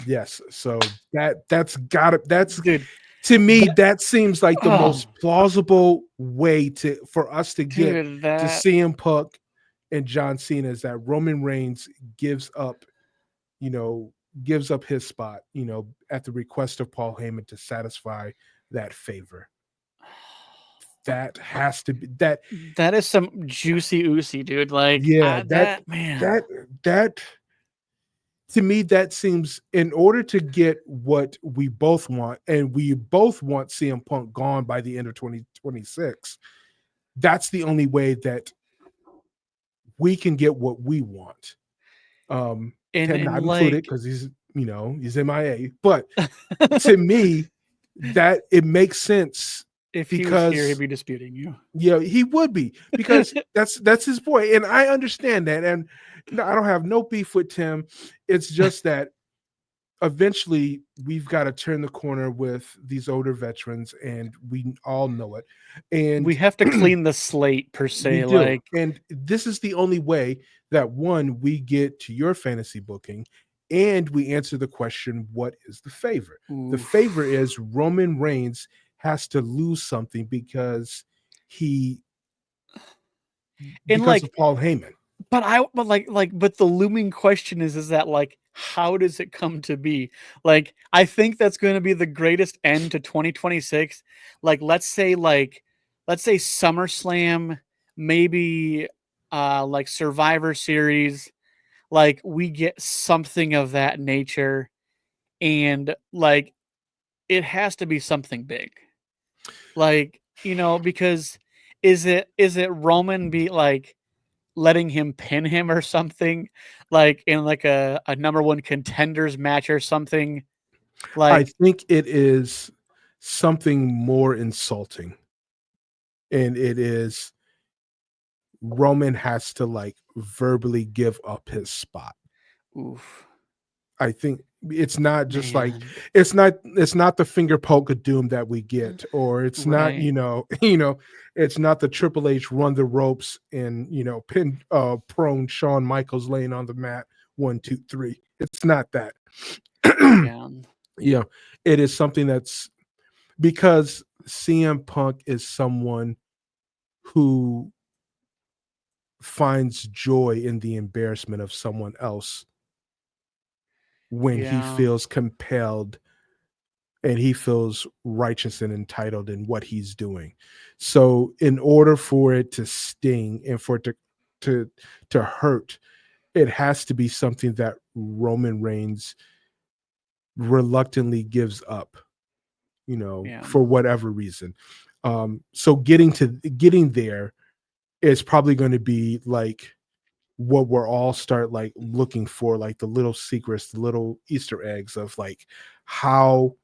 Yes. So that's dude, to me, that that seems like the oh, most plausible way for us to get dude, to that CM Punk and John Cena is that Roman Reigns you know, gives up his spot, at the request of Paul Heyman to satisfy that favor. That has to be that. that is some juicy oozy, dude. Like, Yeah, I that man. that that to me that seems in order to get what we both want, and we both want CM Punk gone by the end of 2026. That's the only way that we can get what we want. Ted And not included like because he's MIA. But to me, that it makes sense if he was here, he'd because be disputing you. he would be because that's his point, and I understand that, and no, I don't have no beef with Tim. It's just that eventually we've got to turn the corner with these older veterans, and we all know it, We and have to clean the slate per we se. do. Like, And this is the only way that one, we get to your fantasy booking and we answer the question, what is the favor? The favor oof. is Roman Reigns has to lose something he And because like of Paul Heyman. but the looming question is that like how does it come to be? Like I think that's going to be the greatest end to 2026. Like let's say SummerSlam, maybe like Survivor Series, like we get something of that nature, and like it has to be something big. Like, because is it Roman be like letting him pin him or something, like, in, like, a number 1 contenders match or something, I like think it is something more insulting. And it is Roman has to like verbally give up his spot. oof, I think it's not just like man, it's not the finger poke of doom that we get, or it's not, right. it's not the Triple H run the ropes and pin prone Shawn Michaels laying on the mat 1, 2, 3. It's not that. Yeah, Yeah, it is something that's because CM Punk is someone who finds joy in the embarrassment of someone else. when he Yeah. feels compelled and he feels righteous and entitled in what he's doing. So in order for it to sting and for it to to hurt, it has to be something that Roman Reigns reluctantly gives up, Yeah. for whatever reason. So getting there is probably going to be like what we're all start like looking for, like the little secrets, the little Easter eggs of like how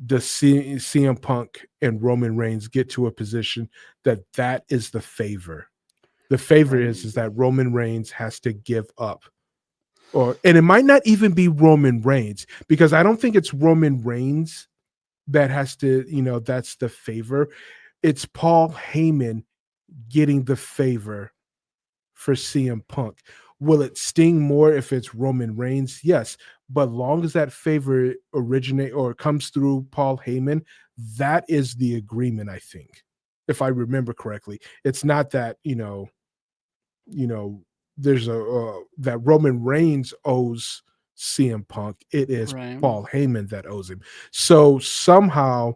does CM Punk and Roman Reigns get to a position that is the favor. The favor Right. is that Roman Reigns has to give up. And it might not even be Roman Reigns, because I don't think it's Roman Reigns that has to, that's the favor. It's Paul Heyman getting the favor for CM Punk. Will it sting more if it's Roman Reigns? Yes. But long as that favor originate or comes through Paul Heyman, that is the agreement, I think. If I remember correctly. It's not that, you know, there's that Roman Reigns owes CM Punk. It is Right. Paul Heyman that owes him. So somehow,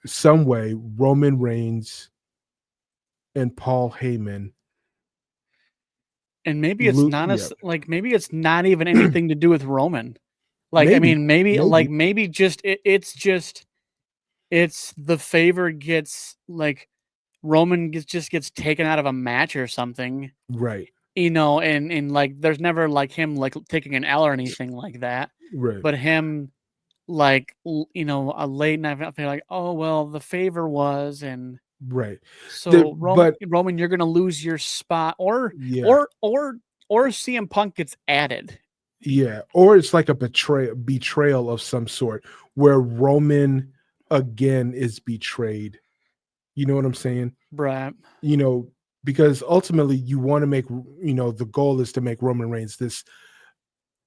some way, Roman Reigns and Paul Heyman And maybe it's not yeah, as like maybe it's not even anything to do with Roman. Like, I maybe, mean, maybe maybe, like maybe just it's just it's the favor gets like Roman gets taken out of a match or something, right, and like there's never like him like taking an L or anything like that. right, But him like a late night I feel like, oh well, the favor was, and right. so But Roman, you're gonna lose your spot, yeah, or CM Punk gets added. yeah, or it's like a betrayal of some sort where Roman again is betrayed. You know what I'm saying? Right. You know, because ultimately you want to make, the goal is to make Roman Reigns this,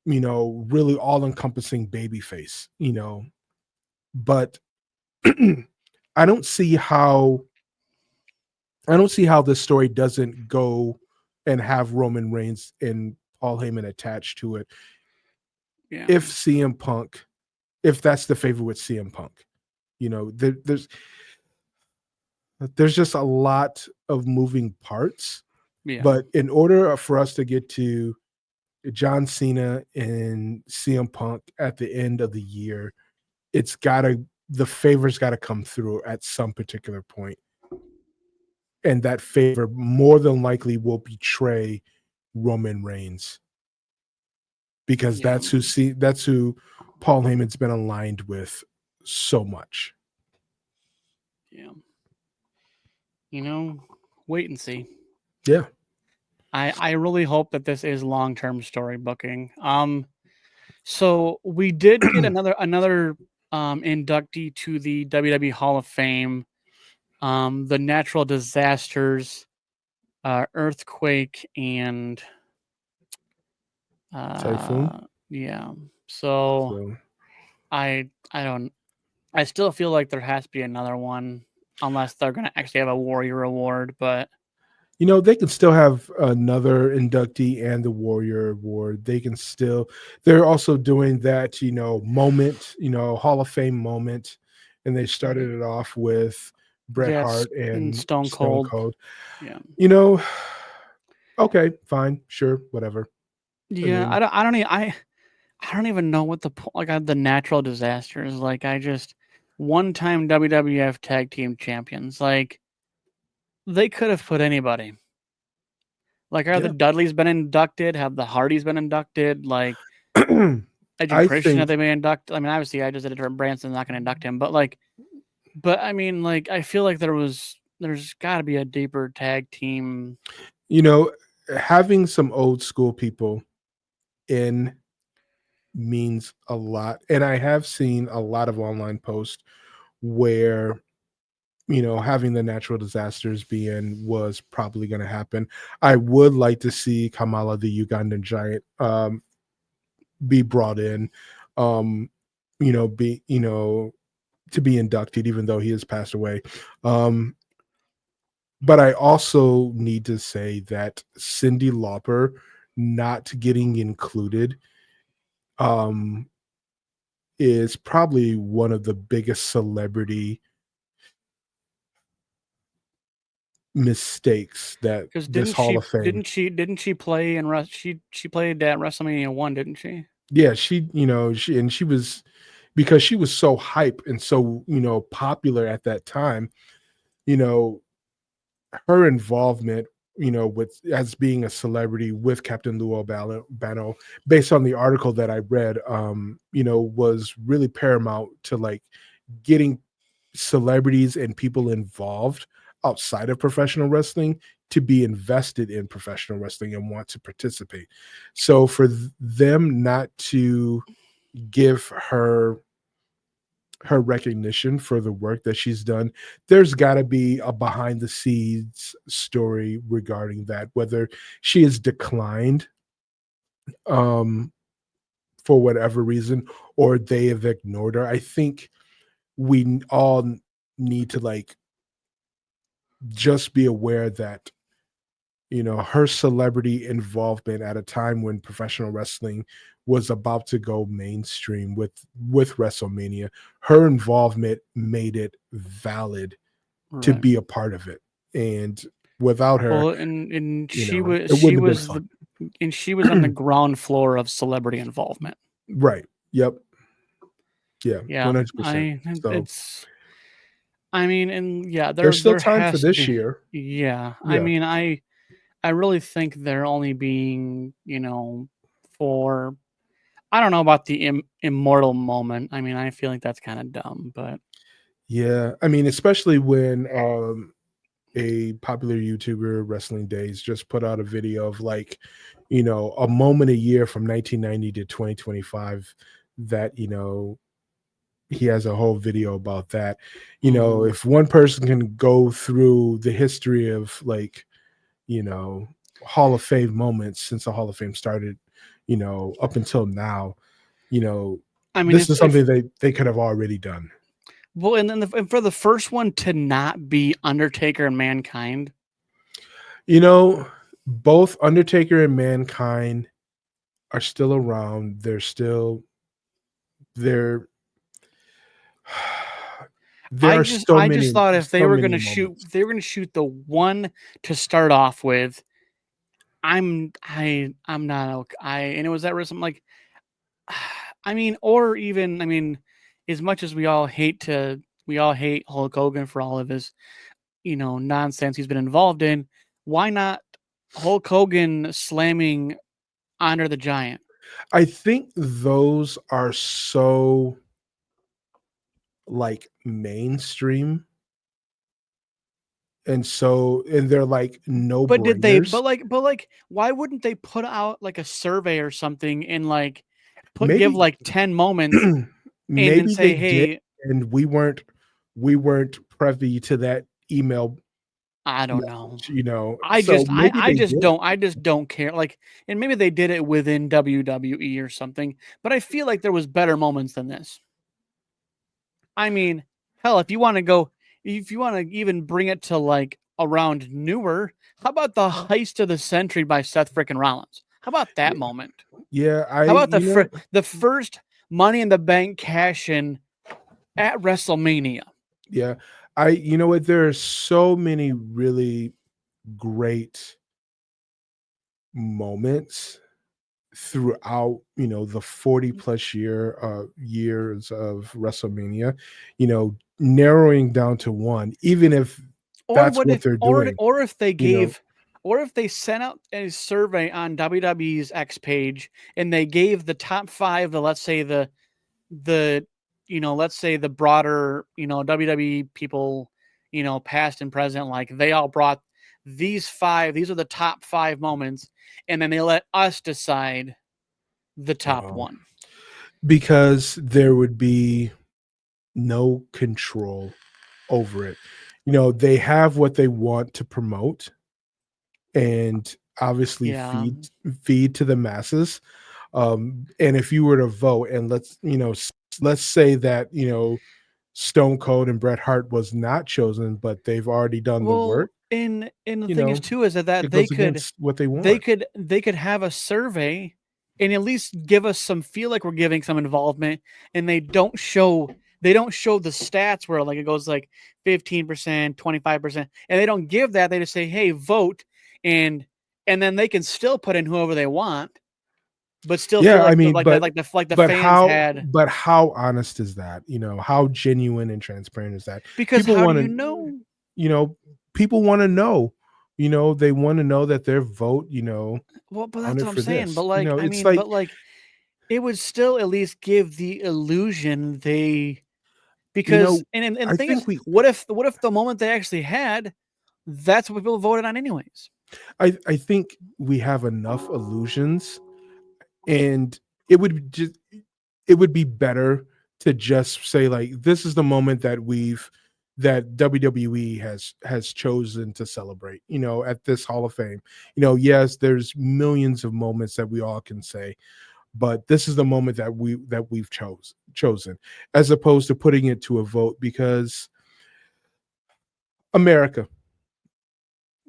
really all-encompassing baby face, but I don't see how this story doesn't go and have Roman Reigns and Paul Heyman attached to it Yeah. if CM Punk, if that's the favor with CM Punk. There's just a lot of moving parts, Yeah. but in order for us to get to John Cena and CM Punk at the end of the year, the favor's gotta come through at some particular point, and that favor more than likely will betray Roman Reigns, because Yeah. that's who Paul Heyman's been aligned with so much. Yeah. You know, wait and see. Yeah. I really hope that this is long-term story booking. So we did get another inductee to the WWE Hall of Fame. The natural disasters, earthquake, and Typhoon. yeah. So So, I don't. I still feel like there has to be another one, unless they're gonna actually have a Warrior Award. But they can still have another inductee and the Warrior Award. They're also doing that, moment, Hall of Fame moment. And they started it off with Bret yes, Hart and and Stone Stone Cold. Cold. Yeah. You know, okay, fine, sure, whatever. I Yeah, mean, I don't even know what the natural disasters. Like I just one-time WWF Tag Team Champions. Like they could have put anybody. Like are the yeah. Dudleys been inducted? Have the Hardys been inducted? Like Edge and I Christian, have think, they been inducted? I mean, obviously, I just did it for Branson's not going to induct him, but like, but I mean, like, I feel like there's got to be a deeper tag team. you know, having some old school people in means a lot. And I have seen a lot of online posts where, having the natural disasters being was probably going to happen. I would like to see Kamala the Ugandan giant be brought in, um, be to be inducted, even though he has passed away. Um, but I also need to say that Cyndi Lauper not getting included um, is probably one of the biggest celebrity mistakes that Because this Hall of Fame. didn't she play in she played at WrestleMania 1, didn't she? Yeah, she was, because she was so hype and so, popular at that time, you know, her involvement, with as being a celebrity with Captain Lou Albano, based on the article that I read, was really paramount to like getting celebrities and people involved outside of professional wrestling to be invested in professional wrestling and want to participate. So for them not to give her recognition for the work that she's done, there's got to be a behind the scenes story regarding that, whether she has declined um for whatever reason or they have ignored her. I think all need to like just be aware that her celebrity involvement at a time when professional wrestling was about to go mainstream with WrestleMania, her involvement made it valid to Right. be a part of it. And without her, Well, and it wouldn't have been fun. she was on the ground floor of celebrity involvement. Right. Yep. Yeah. Yeah, 100%. So I mean, and yeah, there's still there time for has to this be. year. Yeah, I Yeah. mean, I really think they're only being, for I don't know about the immortal moment. I mean, I feel like that's kind of dumb, but Yeah. I mean, especially when a popular YouTuber, Wrestling Days, just put out a video of like, a moment a year from 1990 to 2025 that, he has a whole video about that. mhm. If one person can go through the history of like, you know, Hall of Fame moments since the Hall of Fame started, up until now, you know, I mean, this is if something they could have already done. well, and then and for the first one to not be Undertaker and Mankind, You know, both Undertaker and Mankind are still around. There there are I just thought if they so were many gonna shoot, moments. if they were gonna shoot the one to start off with, I'm not okay. And it was that risk. I'm like, I mean, or even I mean, as much as we all hate Hulk Hogan for all of his nonsense he's been involved in. Why not Hulk Hogan slamming Andre the Giant? I think those are so, like, mainstream, and they're, like, But did they? no-brainers. But like, why wouldn't they put out like a survey or something and like give Maybe like 10 moments and then maybe they say, did, hey, and we weren't privy to that email I don't know. message, so maybe they did. I just don't care. Like, and maybe they did it within WWE or something. But I feel like there was better moments than this. I mean, hell, if you want to even bring it to like around newer, how about the heist of the century by Seth frickin' Rollins? How about that Yeah, moment? yeah, How about the first Money in the Bank cash in at WrestleMania? yeah, you know what, there are so many really great moments throughout, the 40 plus years of WrestleMania, narrowing down to one, even if Or that's what what if they're doing, you know. or if they sent out a survey on WWE's X page and they gave the top 5, the let's say the let's say the broader, WWE people, past and present, like they all brought these are the top 5 moments, and then they let us decide the top um, one. because there would be no control over it. They have what they want to promote and obviously Yeah. feed to the masses. And if you were to vote, and let's say that Stone Cold and Bret Hart was not chosen, but they've already done the Well, work. and the You thing is know, too is that it goes against what they want. they could have a survey and at least give us some feel like we're giving some involvement, and they don't show the stats where like it goes like 15%, 25%, and they don't give that. They just say, hey, vote, and then they can still put in whoever they want, but still feel Yeah, I like mean, the but fans how had. but how honest is that? How genuine and transparent is that? Because People how do want you to, know? people want to know. They want to know that their vote, Well, but that's counted what I'm for saying. But this. like, I It's mean, like, but like, it would still at least give the illusion they you because know, and the I thing is, think we what if the moment they actually had, that's what people voted on anyways. I think we have enough illusions, and it would be better to just say, like, this is the moment that WWE has chosen to celebrate, at this Hall of Fame. Yes, there's millions of moments that we all can say, but this is the moment that we've chosen, as opposed to putting it to a vote, because America,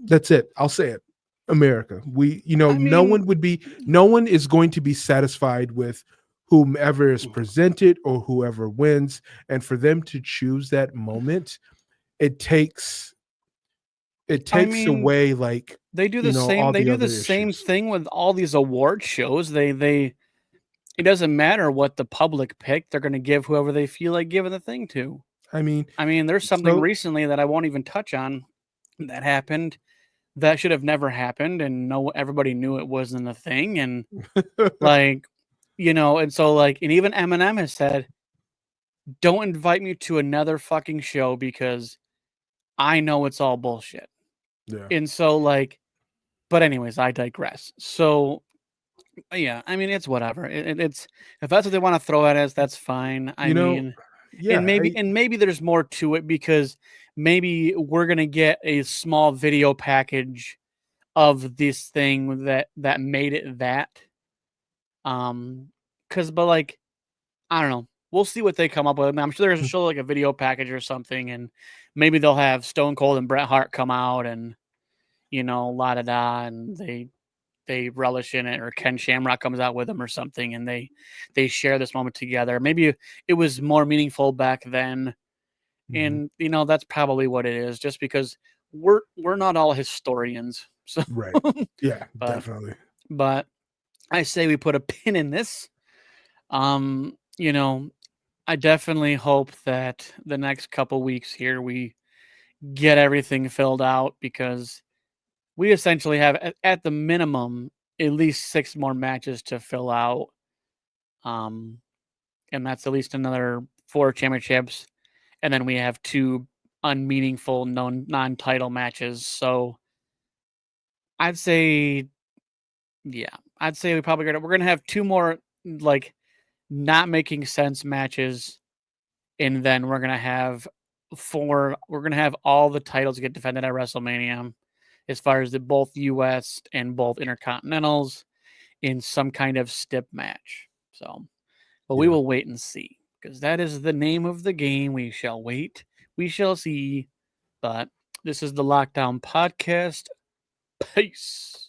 that's it. I'll say it. America. I No mean, one would be, no one is going to be satisfied with whomever is presented or whoever wins. And for them to choose that moment, it takes it I takes mean, away, like, all they the do the other same issues. thing with all these award shows. They it doesn't matter what the public pick, they're going to give whoever they feel like giving the thing to. I mean, I mean, there's something so recently that I won't even touch on that happened that should have never happened, and no everybody knew it wasn't a thing, and like, and so like, and even Eminem has said, "Don't invite me to another fucking show because I know it's all bullshit." yeah. And so like, but anyways, I digress. So yeah, I mean, it's whatever. It's if that's what they want to throw at us, that's fine. I You know, mean, yeah, and maybe there's more to it because maybe we're gonna get a small video package of this thing that made it that. Cause but like I don't know. We'll see what they come up with. I'm sure there's still like a video package or something, and maybe they'll have Stone Cold and Bret Hart come out and la da da, and they relish in it, or Ken Shamrock comes out with them or something, and they share this moment together. Maybe it was more meaningful back then, Mhm. and that's probably what it is. Just because we're not all historians, so Right. Yeah, but definitely. but I say we put a pin in this. Um, you know, I definitely hope that the next couple weeks here we get everything filled out because we essentially have at the minimum at least 6 more matches to fill out. Um, and that's at least another 4 championships, and then we have 2 unmeaningful non-title matches. So I'd say, yeah, I'd say we're gonna have 2 more like not making sense matches, and then we're gonna have all the titles get defended at WrestleMania, as far as the both US and both Intercontinentals in some kind of stip match. So, but we Yeah. will wait and see because that is the name of the game. We shall wait. We shall see. But this is the Lockdown Podcast. Peace.